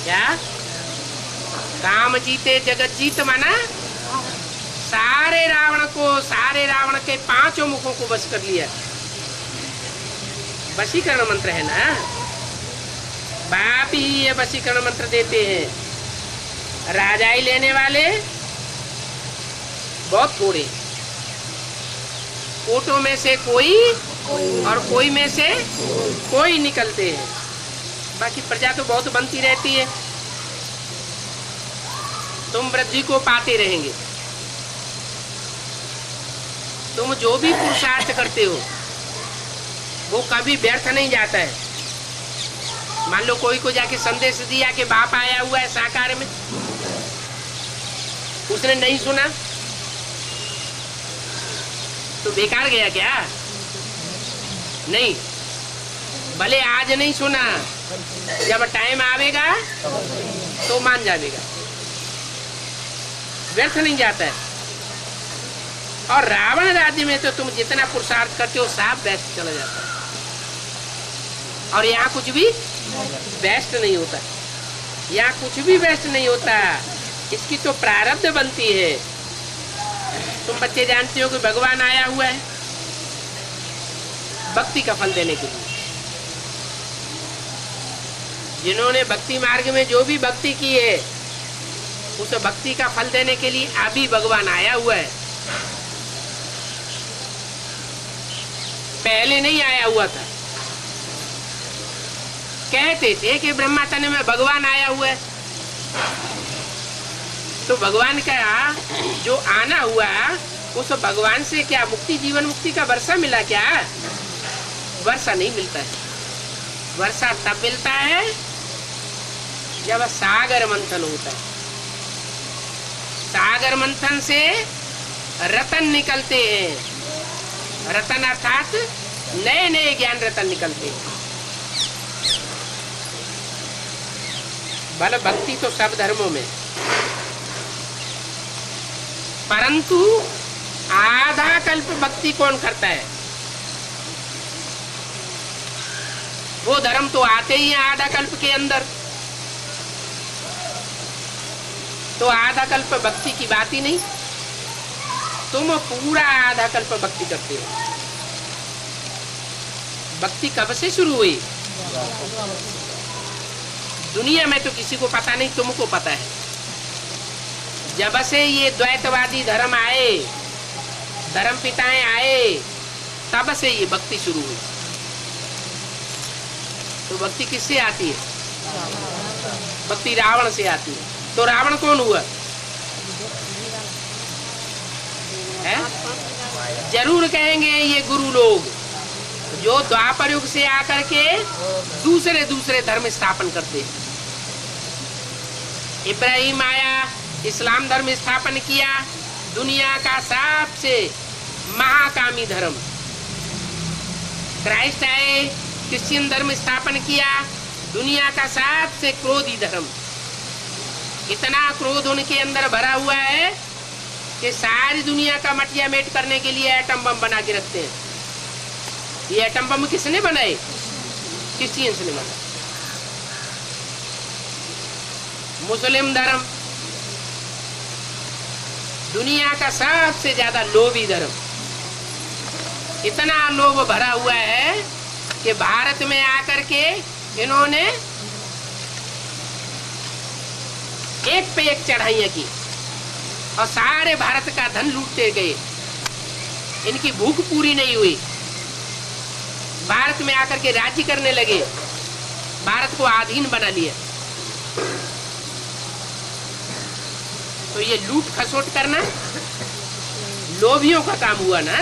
क्या? काम जीते जगत जीत माना सारे रावण को, सारे रावण के पांचों मुखों को वश कर लिया। वशीकरण मंत्र है ना, बाप ही ये वशीकरण मंत्र देते हैं। राजाई लेने वाले बहुत थोड़े, कोटों में से कोई और कोई में से कोई निकलते हैं। बाकी प्रजा तो बहुत बनती रहती है। तुम वृद्धि को पाते रहेंगे। तुम जो भी पुरुषार्थ करते हो वो कभी व्यर्थ नहीं जाता है। मान लो कोई को जाके संदेश दिया कि बाप आया हुआ है साकार में, उसने नहीं सुना तो बेकार गया क्या? नहीं, भले आज नहीं सुना, जब टाइम आवेगा तो मान जाएगा। व्यर्थ नहीं जाता है। और रावण राज्य में तो तुम जितना पुरुषार्थ करते हो सब बेस्ट चला जाता है। और यहाँ कुछ भी बेस्ट नहीं होता। यहाँ कुछ भी बेस्ट नहीं होता। इसकी तो प्रारब्ध बनती है। तुम बच्चे जानते हो कि भगवान आया हुआ है भक्ति का फल देने के लिए। जिन्होंने भक्ति मार्ग में जो भी भक्ति की है उस भक्ति का फल देने के लिए अभी भगवान आया हुआ है। पहले नहीं आया हुआ था। कहते थे कि ब्रह्मा तन में भगवान आया हुआ है। तो भगवान का जो आना हुआ उस भगवान से क्या मुक्ति, जीवन मुक्ति का वर्षा मिला क्या? वर्षा नहीं मिलता है। वर्षा तब मिलता है जब सागर मंथन होता है। सागर मंथन से रतन निकलते हैं। रतन अर्थात नए नए ज्ञान रतन निकलते हैं। बल भक्ति तो सब धर्मों में, परंतु आधा कल्प भक्ति कौन करता है? वो धर्म तो आते ही हैं आधा कल्प के अंदर। तो आधा कल्प भक्ति की बात ही नहीं। तुम पूरा आधा कल्प भक्ति करते हो। भक्ति कब से शुरू हुई? दुनिया में तो किसी को पता नहीं, तुमको पता है। जब से ये द्वैतवादी धर्म आए, धर्म पिताएं आए, तब से ये भक्ति शुरू हुई। तो भक्ति किससे आती है? भक्ति रावण से आती है। तो रावण कौन हुआ है? जरूर कहेंगे ये गुरु लोग जो द्वापर युग से आकर के दूसरे धर्म स्थापन करते हैं। इब्राहिम आया, इस्लाम धर्म स्थापन किया, दुनिया का सबसे महाकामी धर्म। क्राइस्ट आए, क्रिश्चियन धर्म स्थापन किया, दुनिया का सबसे क्रोधी धर्म। इतना क्रोध उनके अंदर भरा हुआ है कि सारी दुनिया का मटिया मेट करने के लिए एटम बम बना के रखते हैं। ये एटम बम किसने बनाए? क्रिश्चियंस ने बनाए। मुस्लिम धर्म दुनिया का सबसे ज्यादा लोभी धर्म। इतना लोभ भरा हुआ है कि भारत में आकर के इन्होंने एक पे एक चढ़ाइयां की और सारे भारत का धन लूटते गए। इनकी भूख पूरी नहीं हुई। भारत में आकर के राज्य करने लगे, भारत को अधीन बना लिया। तो ये लूट खसोट करना लोभियों का काम हुआ ना।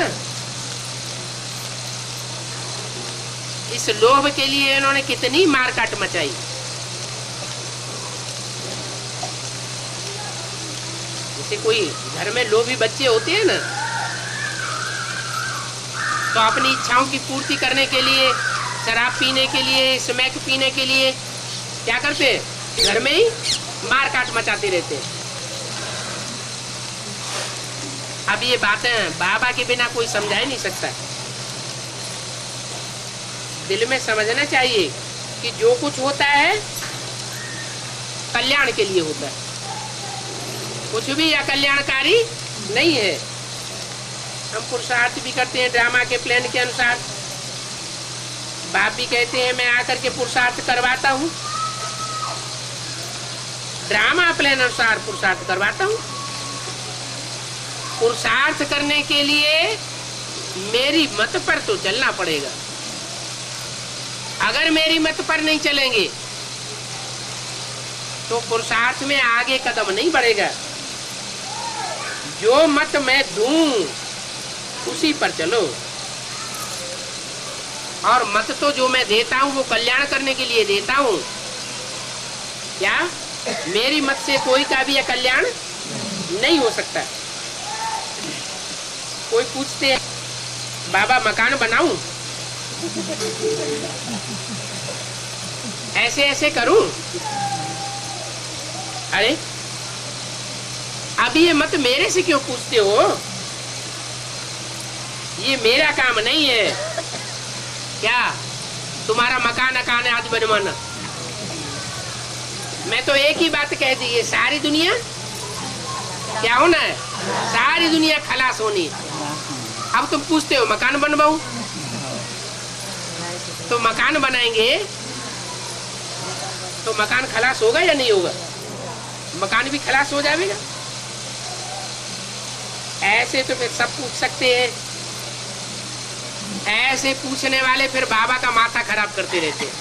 इस लोभ के लिए इन्होंने कितनी मारकाट मचाई। जैसे कोई घर में लोभी बच्चे होते हैं ना, तो अपनी इच्छाओं की पूर्ति करने के लिए, शराब पीने के लिए, स्मैक पीने के लिए क्या करते हैं? घर में ही मारकाट मचाते रहते हैं। अब ये बातें बाबा के बिना कोई समझा ही नहीं सकता। दिल में समझना चाहिए कि जो कुछ होता है कल्याण के लिए होता है, कुछ भी अकल्याणकारी नहीं है। हम पुरुषार्थ भी करते हैं ड्रामा के प्लान के अनुसार। बाप भी कहते हैं मैं आकर के पुरुषार्थ करवाता हूँ, ड्रामा प्लान अनुसार पुरुषार्थ करवाता हूँ। पुरुषार्थ करने के लिए मेरी मत पर तो चलना पड़ेगा। अगर मेरी मत पर नहीं चलेंगे तो पुरुषार्थ में आगे कदम नहीं बढ़ेगा। जो मत मैं दूं उसी पर चलो। और मत तो जो मैं देता हूं वो कल्याण करने के लिए देता हूं। क्या मेरी मत से कोई का भी कल्याण नहीं हो सकता। कोई पूछते हैं बाबा मकान बनाऊं, ऐसे ऐसे करूं? अरे अब ये मत मेरे से क्यों पूछते हो? ये मेरा काम नहीं है। क्या तुम्हारा मकान आज बनवाना? मैं तो एक ही बात कह दी, ये सारी दुनिया क्या होना है? सारी दुनिया खलास होनी। अब तुम पूछते हो मकान बनवाऊं? तो मकान बनाएंगे तो मकान खलास होगा या नहीं होगा? मकान भी खलास हो जाएगा। ऐसे तो फिर सब पूछ सकते हैं। ऐसे पूछने वाले फिर बाबा का माथा खराब करते रहते हैं।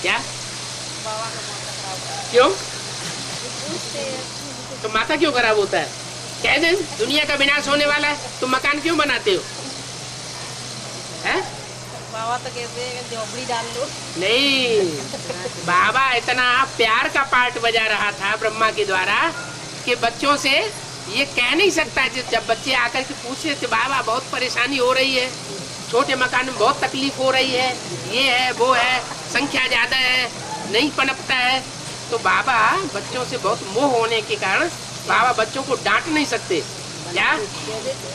क्या क्यों? तो माथा क्यों खराब होता है? कह दे दुनिया का विनाश होने वाला है, तो मकान क्यों बनाते हो? है? बाबा तो कहते हैं झोपड़ी डाल लो। नहीं, बाबा इतना प्यार का पार्ट बजा रहा था ब्रह्मा के द्वारा कि बच्चों से ये कह नहीं सकता। जब बच्चे आकर के पूछे थे बाबा बहुत परेशानी हो रही है, छोटे मकान में बहुत तकलीफ हो रही है, ये है वो है, संख्या ज्यादा है, नहीं पनपता है, तो बाबा बच्चों से बहुत मोह होने के कारण बाबा बच्चों को डांट नहीं सकते। क्या?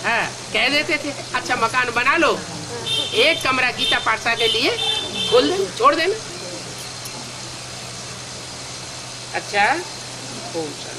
हाँ, कह देते थे अच्छा मकान बना लो, एक कमरा गीता पाठशाला के लिए खोल दे, छोड़ देना। अच्छा, ओम शांति।